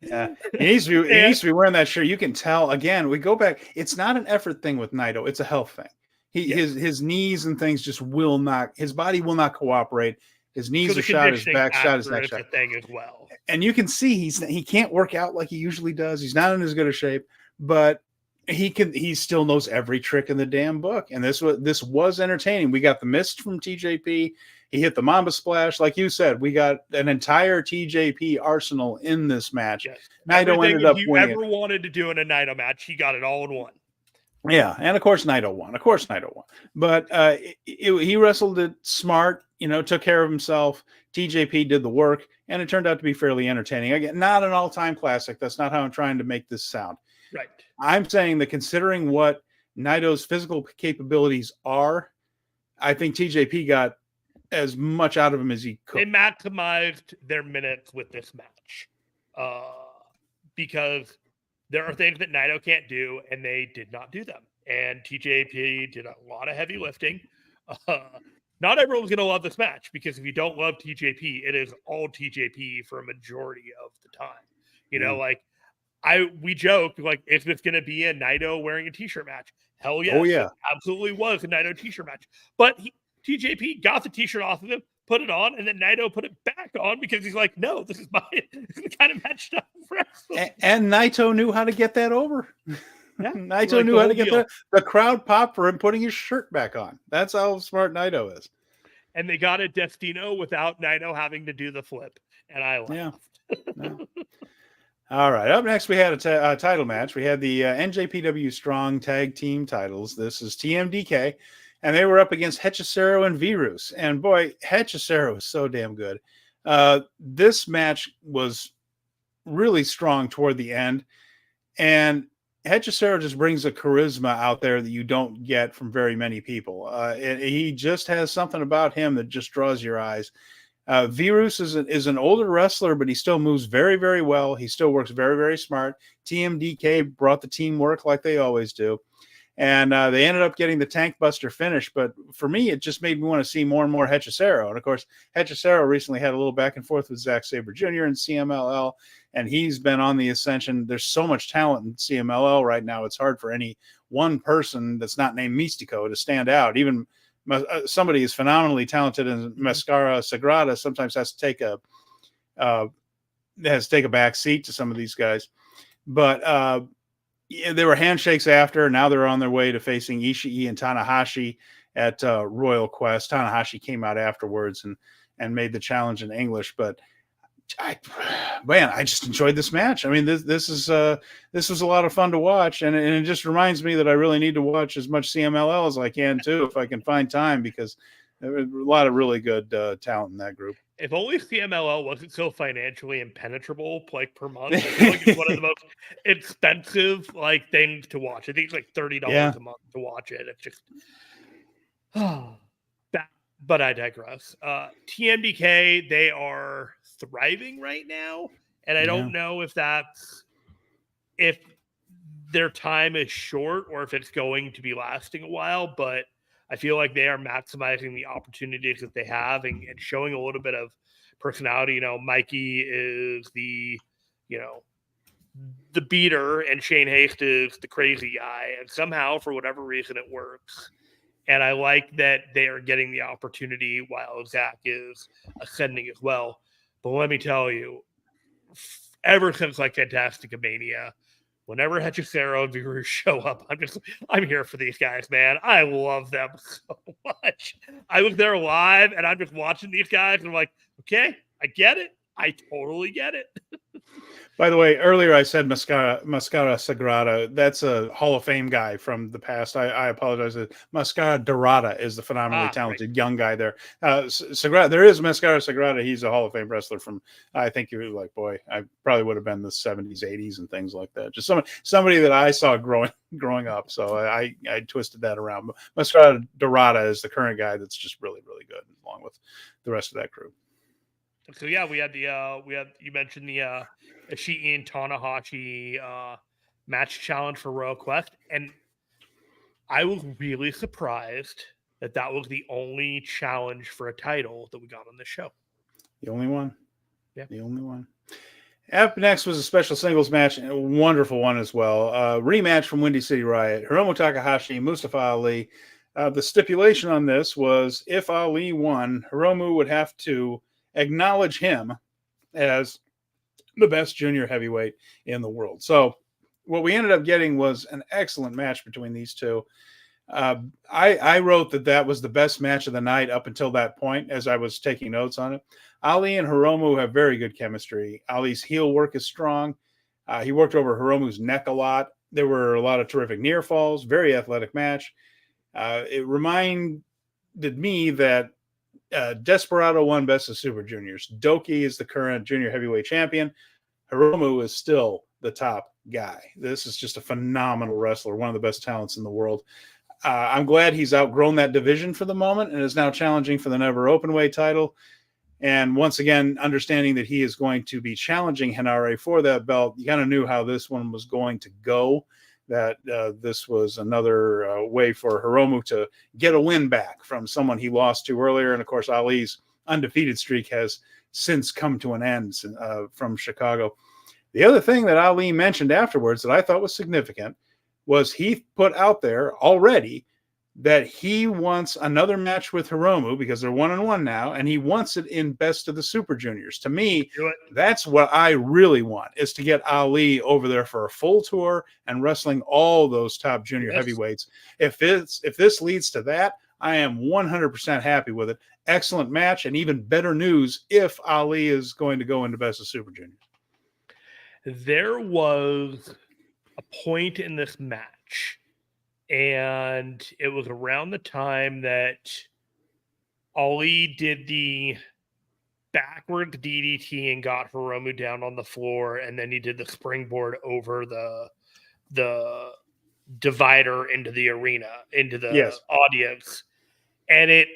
He needs to be wearing that shirt. You can tell. Again, we go back. It's not an effort thing with Naito; it's a health thing. His knees and things just will not. His body will not cooperate. His knees are shot. His back shot. His neck shot.
Thing as well.
And you can see he can't work out like he usually does. He's not in as good a shape. But he still knows every trick in the damn book. And this was entertaining. We got the mist from TJP. He hit the Mamba Splash. Like you said, we got an entire TJP arsenal in this match.
Yes.
Naito ended up winning.
If you ever wanted to do in a Naito match, he got it all in one.
Yeah, and of course Naito won. But he wrestled it smart, took care of himself. TJP did the work, and it turned out to be fairly entertaining. Again, not an all-time classic. That's not how I'm trying to make this sound.
Right.
I'm saying that considering what Naito's physical capabilities are, I think TJP got as much out of him as he could.
They maximized their minutes with this match because there are things that Naito can't do, and they did not do them. And TJP did a lot of heavy lifting. Not everyone's going to love this match because if you don't love TJP, it is all TJP for a majority of the time. We joked, like, is this going to be a Naito wearing a t-shirt match? Hell yes.
Oh, yeah.
It absolutely was a Naito t-shirt match. But TJP got the t-shirt off of him, put it on, and then Naito put it back on because he's like, no, this is the kind of match stuff.
And Naito knew how to get that over.
Yeah.
Naito knew how to get that. The crowd popped for him putting his shirt back on. That's how smart Naito is.
And they got a Destino without Naito having to do the flip. And I laughed.
Yeah. All right. Up next, we had a title match. We had the NJPW Strong Tag Team titles. This is TMDK. And they were up against Hechicero and Virus. And boy, Hechicero is so damn good. This match was really strong toward the end. And Hechicero just brings a charisma out there that you don't get from very many people. He just has something about him that just draws your eyes. Virus is an older wrestler, but he still moves very, very well. He still works very, very smart. TMDK brought the teamwork like they always do. And they ended up getting the Tank Buster finish. But for me, it just made me want to see more and more Hechicero. And, of course, Hechicero recently had a little back and forth with Zack Sabre Jr. and CMLL, and he's been on the ascension. There's so much talent in CMLL right now. It's hard for any one person that's not named Mystico to stand out. Even somebody is phenomenally talented in Mascara Sagrada sometimes has to take a back seat to some of these guys. But there were handshakes after. Now they're on their way to facing Ishii and Tanahashi at Royal Quest. Tanahashi came out afterwards and made the challenge in English. But I just enjoyed this match. I mean, this was a lot of fun to watch, and it just reminds me that I really need to watch as much CMLL as I can too, if I can find time, because there was a lot of really good talent in that group.
If only CMLL wasn't so financially impenetrable, like per month. I feel like it's one of the most expensive things to watch. I think it's like $30 a month to watch it. It's just but I digress. TMDK, they are thriving right now, and I don't know if their time is short or if it's going to be lasting a while, but I feel like they are maximizing the opportunities that they have and showing a little bit of personality. Mikey is the beater, and Shane Haste is the crazy guy, and somehow, for whatever reason, it works. And I like that they are getting the opportunity while Zack is ascending as well. But let me tell you, ever since Fantastica Mania, whenever Hechicero viewers show up, I'm here for these guys, man. I love them so much. I was there live, and I'm just watching these guys, and I'm like, okay, I get it. I totally get it.
By the way, earlier I said Mascara Sagrada. That's a Hall of Fame guy from the past. I apologize. Mascara Dorada is the phenomenally talented young guy there. Sagrada, there is Mascara Sagrada. He's a Hall of Fame wrestler from, I think he was I probably would have been the 70s, 80s, and things like that. Just somebody that I saw growing up. So I twisted that around. But Mascara Dorada is the current guy that's just really, really good, along with the rest of that crew.
So yeah, we had you mentioned the Ishii and Tanahashi match challenge for Royal Quest, and I was really surprised that was the only challenge for a title that we got on this show.
The only one.
Yeah,
the only one. Up next was a special singles match, and a wonderful one as well. Rematch from Windy City Riot. Hiromu Takahashi, Mustafa Ali. The stipulation on this was if Ali won, Hiromu would have to acknowledge him as the best junior heavyweight in the world. So what we ended up getting was an excellent match between these two. I wrote that was the best match of the night up until that point as I was taking notes on it. Ali and Hiromu have very good chemistry. Ali's heel work is strong. He worked over Hiromu's neck a lot. There were a lot of terrific near falls, very athletic match. It reminded me that Desperado won Best of Super Juniors. Doki is the current junior heavyweight champion. Hiromu is still the top guy. This is just a phenomenal wrestler, one of the best talents in the world. I'm glad he's outgrown that division for the moment and is now challenging for the Never Openweight title. And once again, understanding that he is going to be challenging Henare for that belt, you kind of knew how this one was going to go. That this was another way for Hiromu to get a win back from someone he lost to earlier. And, of course, Ali's undefeated streak has since come to an end from Chicago. The other thing that Ali mentioned afterwards that I thought was significant was he put out there already that he wants another match with Hiromu because they're 1-1 now, and he wants it in Best of the Super Juniors. To me, that's what I really want, is to get Ali over there for a full tour and wrestling all those top junior heavyweights. If this leads to that, I am 100% happy with it. Excellent match, and even better news if Ali is going to go into Best of Super Juniors.
There was a point in this match, and it was around the time that Ali did the backwards DDT and got Hiromu down on the floor, and then he did the springboard over the divider into the arena, into the audience. And it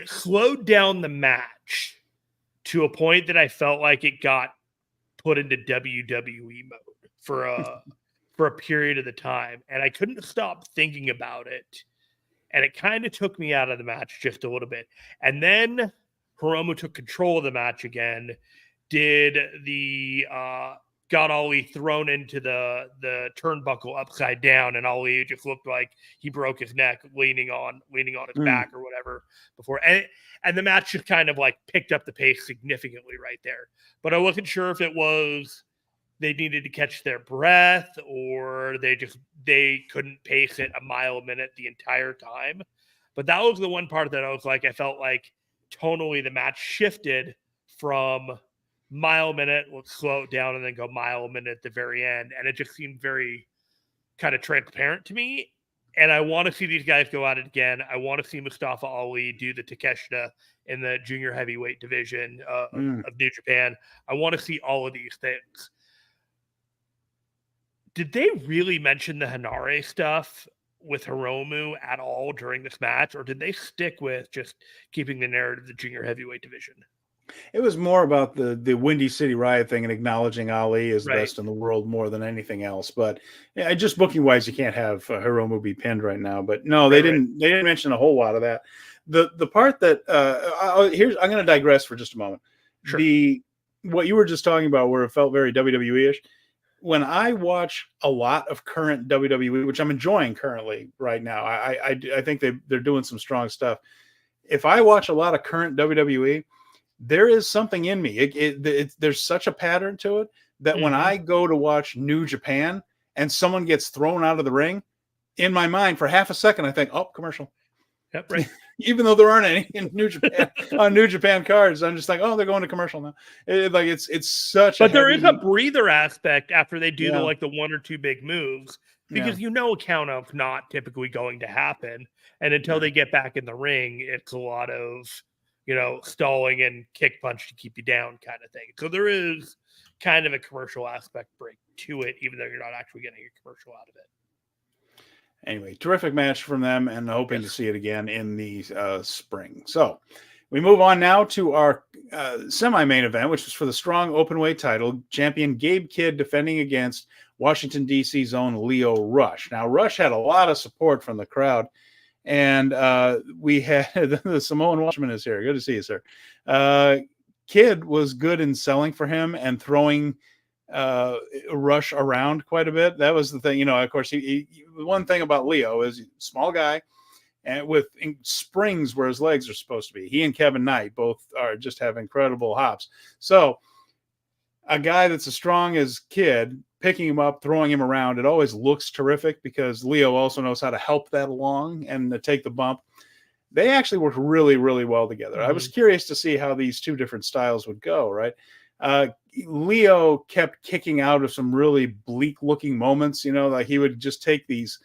slowed down the match to a point that I felt like it got put into WWE mode for a period of the time. And I couldn't stop thinking about it. And it kind of took me out of the match just a little bit. And then Hiromu took control of the match again, got got Ali thrown into the turnbuckle upside down, and Ali just looked like he broke his neck leaning on his back or whatever before. And the match just kind of like picked up the pace significantly right there. But I wasn't sure if it was they needed to catch their breath or they couldn't pace it a mile a minute the entire time. But that was the one part that I was like, I felt like tonally the match shifted from mile a minute, let's slow it down, and then go mile a minute at the very end. And it just seemed very kind of transparent to me. And I want to see these guys go at it again. I want to see Mustafa Ali do the Takeshita in the junior heavyweight division of New Japan. I want to see all of these things. Did they really mention the Hanare stuff with Hiromu at all during this match, or did they stick with just keeping the narrative of the junior heavyweight division?
It was more about the Windy City Riot thing and acknowledging Ali as the best in the world more than anything else. But yeah, just booking wise, you can't have Hiromu be pinned right now. But no, they didn't mention a whole lot of that. The part that I'm going to digress for just a moment.
Sure.
What you were just talking about, where it felt very WWE-ish. When I watch a lot of current WWE, which I'm enjoying currently right now, I think they're doing some strong stuff. If I watch a lot of current WWE, there is something in me. There's such a pattern to it that when I go to watch New Japan and someone gets thrown out of the ring, in my mind for half a second, I think, oh, commercial.
Yep, right.
Even though there aren't any in New Japan on New Japan cards, I'm just like, oh, they're going to commercial now. It's such.
But there is a breather aspect after they do the one or two big moves, because a count-out's not typically going to happen, and until they get back in the ring, it's a lot of stalling and kick punch to keep you down kind of thing. So there is kind of a commercial aspect break to it, even though you're not actually getting a commercial out of it.
Anyway, terrific match from them, and hoping to see it again in the spring. So we move on now to our semi-main event, which was for the Strong Openweight title. Champion Gabe Kidd defending against Washington, D.C.'s own Lio Rush. Now, Rush had a lot of support from the crowd, and we had the Samoan Watchman is here. Good to see you, sir. Kidd was good in selling for him and throwing Rush around quite a bit. That was the thing, of course, he one thing about Lio is he's a small guy and with springs where his legs are supposed to be. He and Kevin Knight both just have incredible hops. So a guy that's as strong as Kidd, picking him up, throwing him around, it always looks terrific because Lio also knows how to help that along and to take the bump. They actually worked really, really well together. I was curious to see how these two different styles would go, right? Lio kept kicking out of some really bleak looking moments, like he would just take these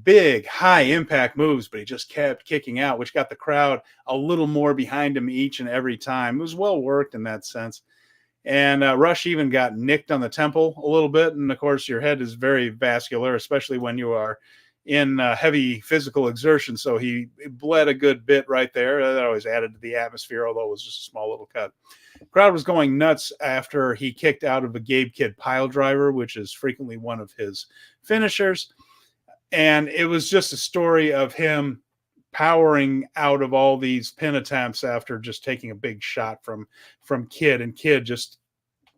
big high impact moves, but he just kept kicking out, which got the crowd a little more behind him each and every time. It was well worked in that sense. And Rush even got nicked on the temple a little bit. And of course, your head is very vascular, especially when you are in heavy physical exertion. So he bled a good bit right there. That always added to the atmosphere, although it was just a small little cut. Crowd was going nuts after he kicked out of a Gabe Kidd pile driver, which is frequently one of his finishers. And it was just a story of him powering out of all these pin attempts after just taking a big shot from Kidd, and Kidd just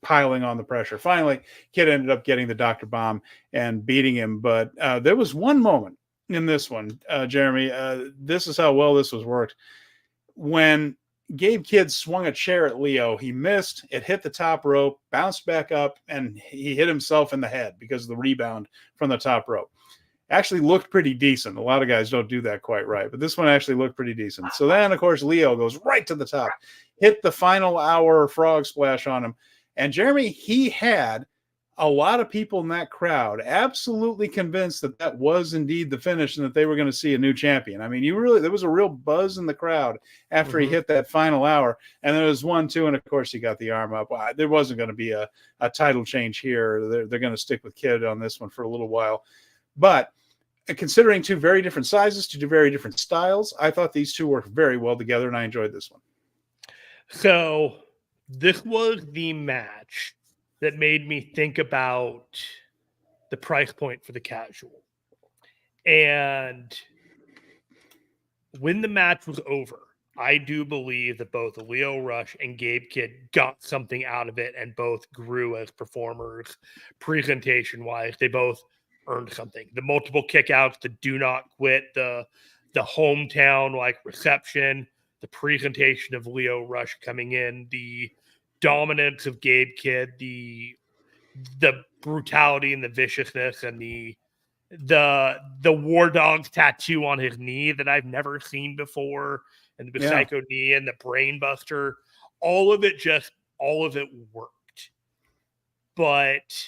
piling on the pressure. Finally, Kidd ended up getting the Dr. Bomb and beating him. But there was one moment in this one, Jeremy, this is how well this was worked. When Gabe Kidd swung a chair at Lio, he missed, it hit the top rope, bounced back up, and he hit himself in the head because of the rebound from the top rope. Actually looked pretty decent. A lot of guys don't do that quite right, but this one actually looked pretty decent. So then, of course, Lio goes right to the top, hit the final hour frog splash on him. And Jeremy, he had a lot of people in that crowd absolutely convinced that that was indeed the finish and that they were going to see a new champion. I mean, there was a real buzz in the crowd after he hit that final hour. And there was 1-2, and of course he got the arm up. There wasn't going to be a title change here. They're going to stick with Kidd on this one for a little while. But considering two very different sizes, two very different styles, I thought these two worked very well together, and I enjoyed this one.
So this was the match that made me think about the price point for the casual. And when the match was over, I do believe that both Lio Rush and Gabe Kidd got something out of it and both grew as performers presentation-wise. They both earned something. The multiple kickouts, the do not quit, the hometown like reception, the presentation of Lio Rush coming in, the dominance of Gabe Kidd, the brutality and the viciousness and the War Dogs tattoo on his knee that I've never seen before, and the Psycho knee and the Brain Buster, all of it worked. But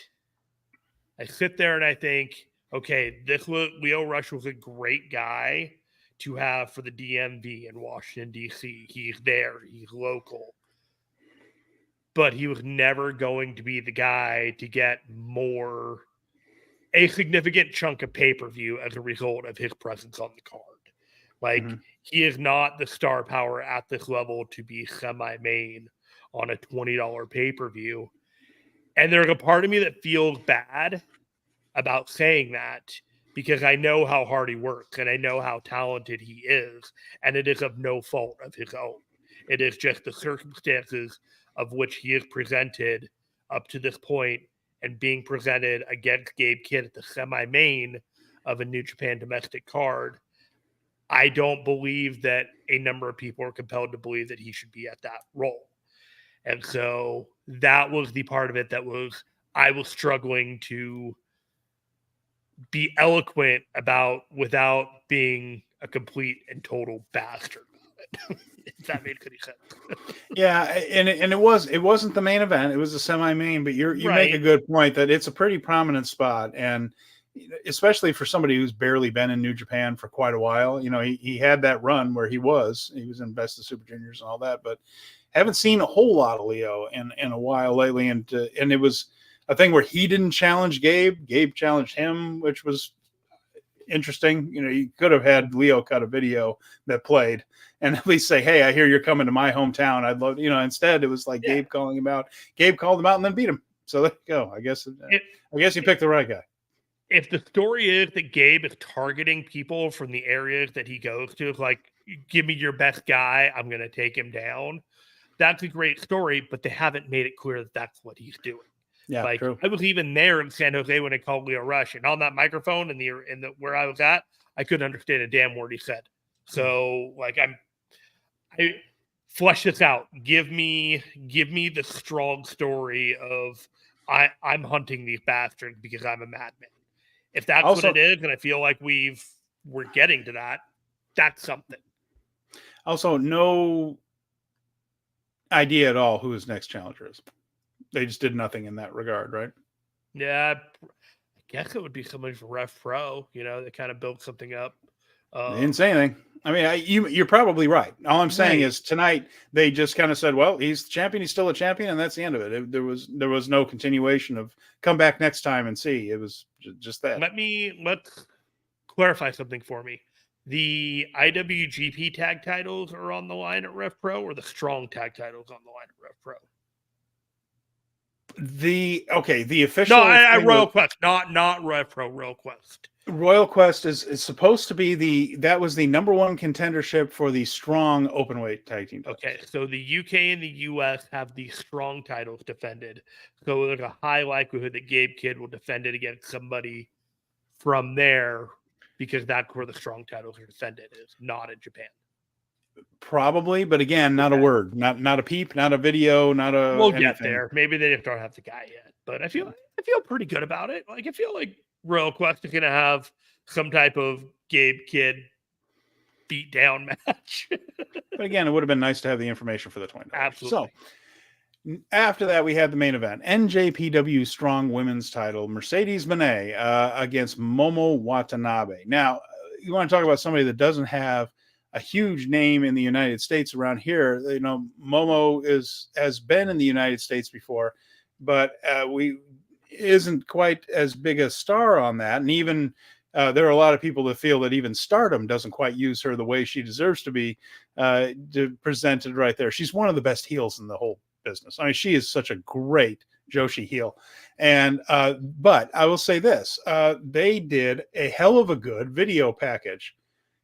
I sit there and I think, okay, Lio Rush was a great guy to have for the DMV in Washington, D.C. He's there. He's local. But he was never going to be the guy to get a significant chunk of pay-per-view as a result of his presence on the card. Like, he is not the star power at this level to be semi-main on a $20 pay-per-view. And there's a part of me that feels bad about saying that, because I know how hard he works and I know how talented he is, and it is of no fault of his own. It is just the circumstances of which he is presented up to this point and being presented against Gabe Kidd at the semi-main of a New Japan domestic card. I don't believe that a number of people are compelled to believe that he should be at that role. And so that was the part of it that I was struggling to be eloquent about without being a complete and total bastard about it. If that made any sense.
Yeah, and it wasn't the main event; it was the semi-main. But you make a good point that it's a pretty prominent spot, and especially for somebody who's barely been in New Japan for quite a while. You know, he had that run where he was in Best of Super Juniors and all that, but haven't seen a whole lot of Lio in a while lately. And it was a thing where he didn't challenge Gabe. Gabe challenged him, which was interesting. You know, you could have had Lio cut a video that played and at least say, hey, I hear you're coming to my hometown. I'd love, instead it was like Gabe calling him out. Gabe called him out and then beat him. So there you go. I guess you picked the right guy.
If the story is that Gabe is targeting people from the areas that he goes to, like, give me your best guy, I'm going to take him down. That's a great story, but they haven't made it clear that that's what he's doing.
Yeah,
like,
true.
I was even there in San Jose when I called Lio Rush, and on that microphone in the where I was at, I couldn't understand a damn word he said. So, like, I flesh this out. Give me the strong story of I'm hunting these bastards because I'm a madman. If that's what it is, and I feel like we're getting to that, that's something.
Also, no idea at all who his next challenger is. They just did nothing in that regard, right?
Yeah, I guess it would be somebody from Ref Pro, they kind of built something up.
They didn't say anything. I mean, you're probably right. All I'm saying is tonight they just kind of said, well, he's the champion. He's still a champion. And that's the end of it. There was no continuation of come back next time and see. It was just that.
Let's clarify something for me. The IWGP tag titles are on the line at Ref Pro, or the Strong tag titles on the line at Ref Pro?
The official.
No, Royal Quest, not Ref Pro, Royal Quest.
Royal Quest is supposed to be that was the number one contendership for the Strong Openweight tag team titles.
Okay, so the UK and the US have the Strong titles defended. So there's a high likelihood that Gabe Kidd will defend it against somebody from there, because that's where the Strong titles are defended, is not in Japan.
Probably, but again, not a word, not a peep, not a video, not a.
We'll get there. Maybe they just don't have the guy yet, but I feel pretty good about it. Like, I feel like Royal Quest is going to have some type of Gabe Kidd beat down match.
But again, it would have been nice to have the information for the $20.
Absolutely.
So after that, we had the main event: NJPW Strong Women's Title, Mercedes Moné against Momo Watanabe. Now, you want to talk about somebody that doesn't have a huge name in the United States around here. Momo has been in the United States before, but isn't quite as big a star on that. And even there are a lot of people that feel that even Stardom doesn't quite use her the way she deserves to be presented right there. She's one of the best heels in the whole business. I mean, she is such a great Joshi heel. And but I will say this, they did a hell of a good video package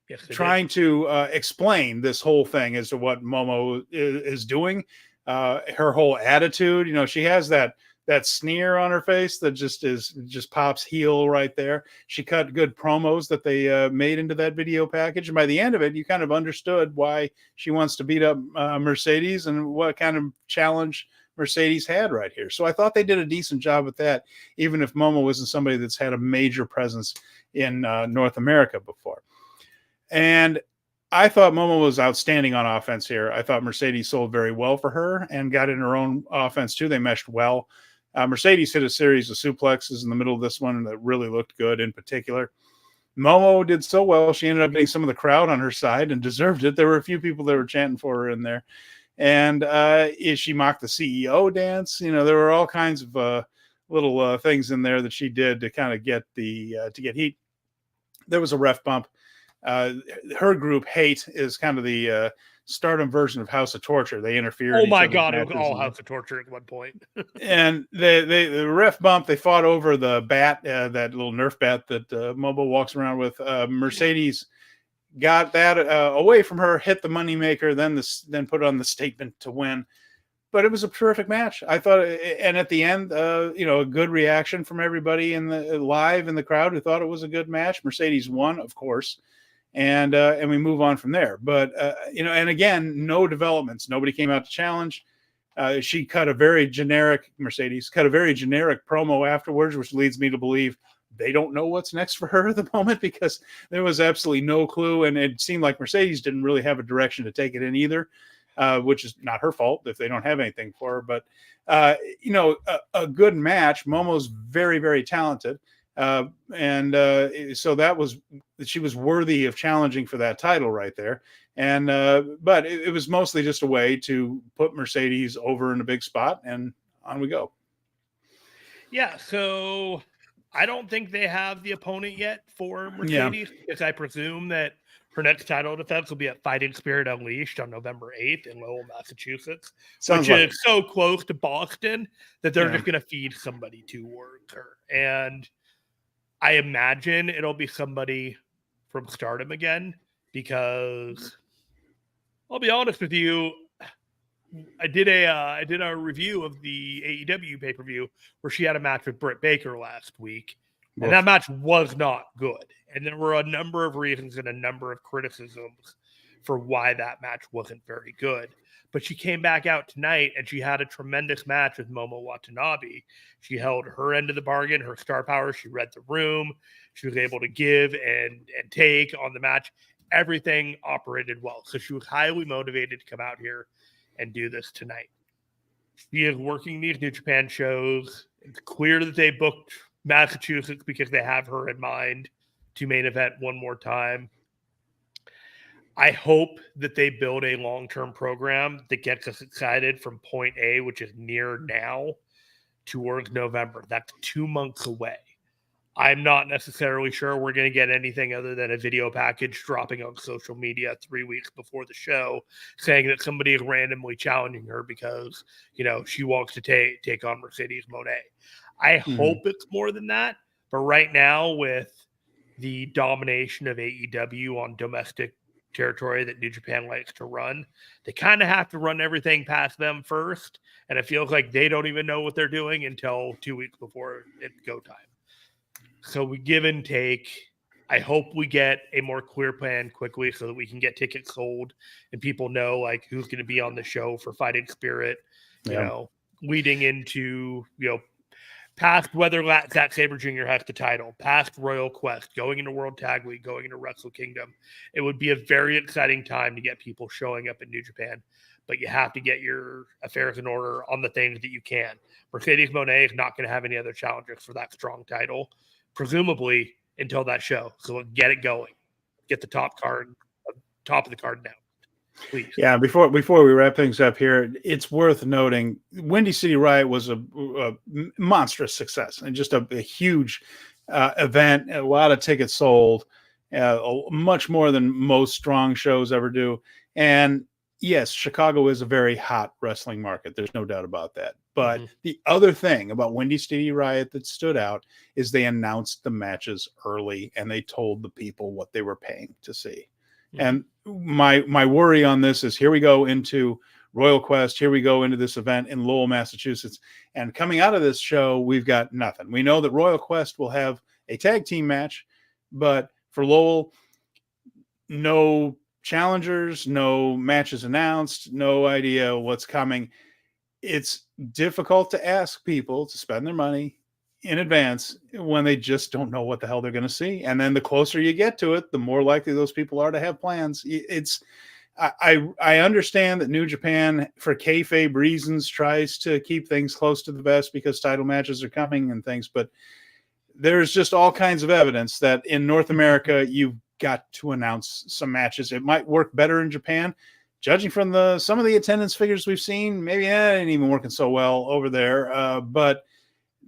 Yes, they did.
trying to explain this whole thing as to what Momo is doing. Her whole attitude, you know, she has that sneer on her face that just pops heel right there. She cut good promos that they made into that video package, and by the end of it, you kind of understood why she wants to beat up Mercedes and what kind of challenge Mercedes had right here. So I thought they did a decent job with that, even if Momo wasn't somebody that's had a major presence in North America before. And I thought Momo was outstanding on offense here. I thought Mercedes sold very well for her and got in her own offense too. They meshed well. Mercedes hit a series of suplexes in the middle of this one that really looked good in particular. Momo did so well, she ended up getting some of the crowd on her side and deserved it. There were a few people that were chanting for her in there. And she mocked the CEO dance. You know, there were all kinds of little things in there that she did to kind of get to get heat. There was a ref bump. Her group, Hate, is kind of the Stardom version of House of Torture. They interfere.
Oh my God, it was all House of Torture at one point.
And the ref bump, they fought over the bat, that little Nerf bat that Momo walks around with. Mercedes got that away from her, hit the moneymaker, then put on the statement to win. But it was a terrific match, I thought. And at the end, you know, a good reaction from everybody in the live in the crowd who thought it was a good match. Mercedes won, of course. And we move on from there. But, you know, and again, no developments. Nobody came out to challenge. She cut a very generic, Mercedes cut a very generic promo afterwards, which leads me to believe they don't know what's next for her at the moment, because there was absolutely no clue. And it seemed like Mercedes didn't really have a direction to take it in either, which is not her fault if they don't have anything for her. But, you know, a good match. Momo's very, very talented. So she was worthy of challenging for that title right there. And but it was mostly just a way to put Mercedes over in a big spot, and on we go.
Yeah, so I don't think they have the opponent yet for Mercedes, because I presume that her next title defense will be at Fighting Spirit Unleashed on November 8th in Lowell, Massachusetts, which is so close to Boston that they're just going to feed somebody towards her. And I imagine it'll be somebody from Stardom again, because I'll be honest with you, I did a review of the AEW pay-per-view where she had a match with Britt Baker last week, and that match was not good. And there were a number of reasons and a number of criticisms for why that match wasn't very good. But she came back out tonight and she had a tremendous match with Momo Watanabe. She held her end of the bargain, her star power. She read the room. She was able to give and take on the match. Everything operated well. So she was highly motivated to come out here and do this tonight. She is working these New Japan shows. It's clear that they booked Massachusetts because they have her in mind to main event one more time. I hope that they build a long-term program that gets us excited from point A, which is near now, towards November. That's 2 months away. I'm not necessarily sure we're going to get anything other than a video package dropping on social media 3 weeks before the show saying that somebody is randomly challenging her because, you know, she wants to take on Mercedes Moné. I hope it's more than that. But right now, with the domination of AEW on domestic territory that New Japan likes to run, they kind of have to run everything past them first. And it feels like they don't even know what they're doing until 2 weeks before it's go time. So we give and take. I hope we get a more clear plan quickly so that we can get tickets sold and people know like who's going to be on the show for Fighting Spirit, you know, leading into, you know, past whether Zack Sabre Jr. has the title, past Royal Quest, going into World Tag League, going into Wrestle Kingdom. It would be a very exciting time to get people showing up in New Japan, but you have to get your affairs in order on the things that you can. Mercedes Moné is not going to have any other challengers for that strong title, presumably until that show. So get it going. Get the top of the card now, please.
Yeah, before we wrap things up here, it's worth noting Windy City Riot was a monstrous success and just a huge event. A lot of tickets sold, much more than most Strong shows ever do. And yes, Chicago is a very hot wrestling market. There's no doubt about that. But the other thing about Windy City Riot that stood out is they announced the matches early and they told the people what they were paying to see. And my worry on this is, here we go into Royal Quest. Here we go into this event in Lowell, Massachusetts. And coming out of this show, we've got nothing. We know that Royal Quest will have a tag team match, but for Lowell, no challengers, no matches announced, no idea what's coming. It's difficult to ask people to spend their money in advance when they just don't know what the hell they're going to see. And then the closer you get to it, the more likely those people are to have plans. I understand that New Japan, for kayfabe reasons, tries to keep things close to the vest because title matches are coming and things, but there's just all kinds of evidence that in North America, you've got to announce some matches. It might work better in Japan. Judging from some of the attendance figures we've seen, maybe that ain't even working so well over there. But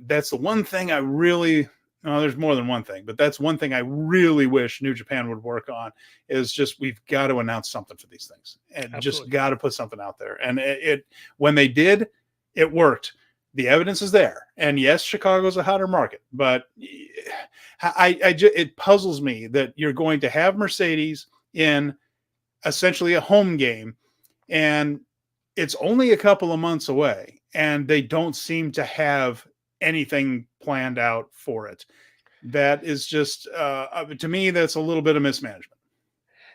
that's the one thing I really, there's more than one thing, but that's one thing I really wish New Japan would work on, is just, we've got to announce something for these things and
Absolutely.
Just got to put something out there. And it when they did, it worked. The evidence is there. And yes, Chicago's a hotter market, but it puzzles me that you're going to have Mercedes in essentially a home game, and it's only a couple of months away, and they don't seem to have anything planned out for it. That is just, to me, that's a little bit of mismanagement.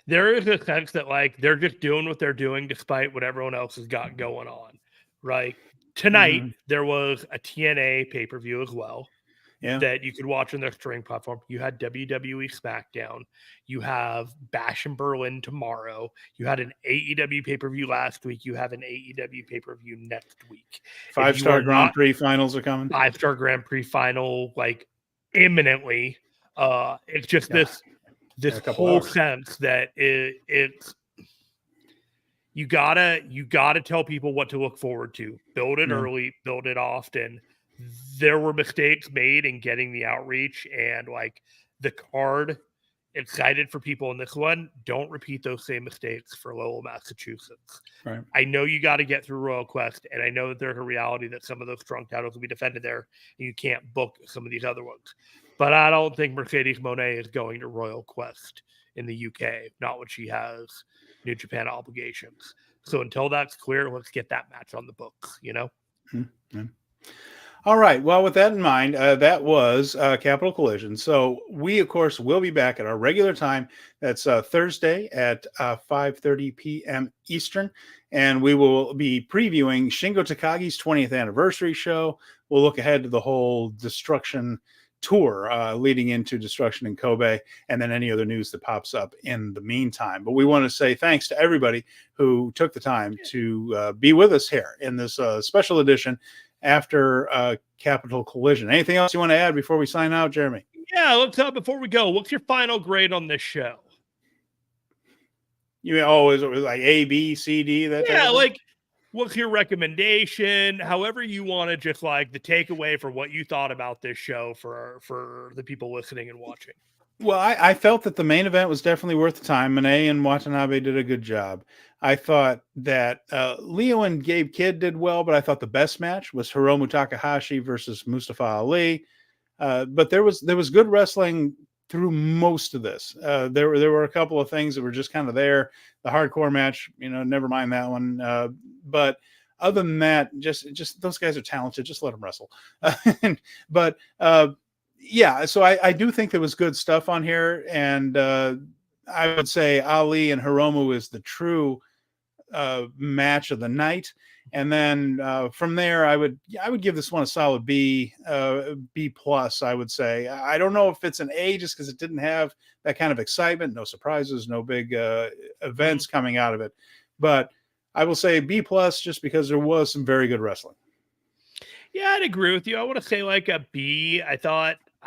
There is a sense that, like, they're just doing what they're doing despite what everyone else has got going on, right? Tonight, there was a TNA pay-per-view as well. Yeah. That you could watch on their streaming platform. You had WWE SmackDown. You have Bash in Berlin tomorrow. You had an AEW pay-per-view last week. You have an AEW pay-per-view next week.
5-star Grand Prix finals are coming.
5-star Grand Prix final, like, imminently. It's just this whole sense that it's you gotta tell people what to look forward to. Build it early, build it often. There were mistakes made in getting the outreach, and like the card, excited for people in this one. Don't repeat those same mistakes for Lowell, Massachusetts. Right. I know you got to get through Royal Quest, and I know that there's a reality that some of those strong titles will be defended there, and you can't book some of these other ones. But I don't think Mercedes Moné is going to Royal Quest in the UK, not when she has New Japan obligations. So until that's clear, let's get that match on the books, you know?
Mm-hmm. All right. Well, with that in mind, that was Capital Collision. So we, of course, will be back at our regular time. That's Thursday at 5:30 p.m. Eastern. And we will be previewing Shingo Takagi's 20th anniversary show. We'll look ahead to the whole Destruction tour leading into Destruction in Kobe, and then any other news that pops up in the meantime. But we want to say thanks to everybody who took the time to be with us here in this special edition after Capital Collision. Anything else you want to add before we sign out, Jeremy?
Yeah, let's before we go, what's your final grade on this show?
You mean always like A, B, C, D?
That like, what's your recommendation? However you want to, just like the takeaway for what you thought about this show for the people listening and watching.
Well, I felt that the main event was definitely worth the time. Mone and Watanabe did a good job. I thought that Lio and Gabe Kidd did well, but I thought the best match was Hiromu Takahashi versus Mustafa Ali. But there was good wrestling through most of this. There were a couple of things that were just kind of there. The hardcore match, never mind that one. But other than that, just those guys are talented. Just let them wrestle. But yeah, so I do think there was good stuff on here, and I would say Ali and Hiromu is the true match of the night. And then from there, I would give this one a solid B, B plus. I would say. I don't know if it's an A just because it didn't have that kind of excitement, no surprises, no big events coming out of it. But I will say B plus just because there was some very good wrestling.
Yeah, I'd agree with you. I want to say like a B.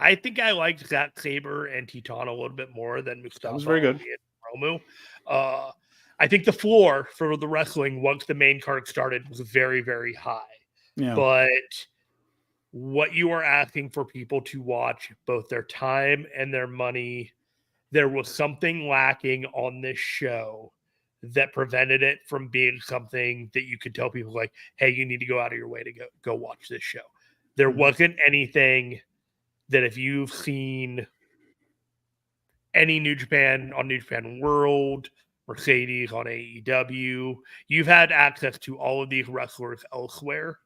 I think I liked Zack Sabre and Titan a little bit more than Mustafa.
That was very good.
And Hiromu. I think the floor for the wrestling once the main card started was very, very high. Yeah. But what you are asking for people to watch, both their time and their money, there was something lacking on this show that prevented it from being something that you could tell people like, hey, you need to go out of your way to go watch this show. There wasn't anything that if you've seen any New Japan on New Japan World, Mercedes on AEW. You've had access to all of these wrestlers elsewhere,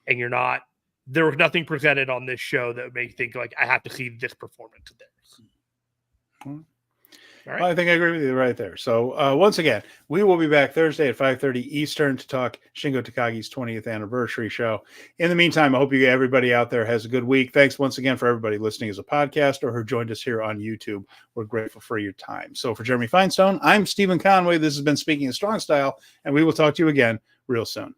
and there was nothing presented on this show that would make you think, like, I have to see this performance of theirs.
All right. I think I agree with you right there. So once again, we will be back Thursday at 5:30 Eastern to talk Shingo Takagi's 20th anniversary show. In the meantime, I hope everybody out there has a good week. Thanks once again for everybody listening as a podcast or who joined us here on YouTube. We're grateful for your time. So for Jeremy Finestone, I'm Steven Conway. This has been Speaking of Strong Style, and we will talk to you again real soon.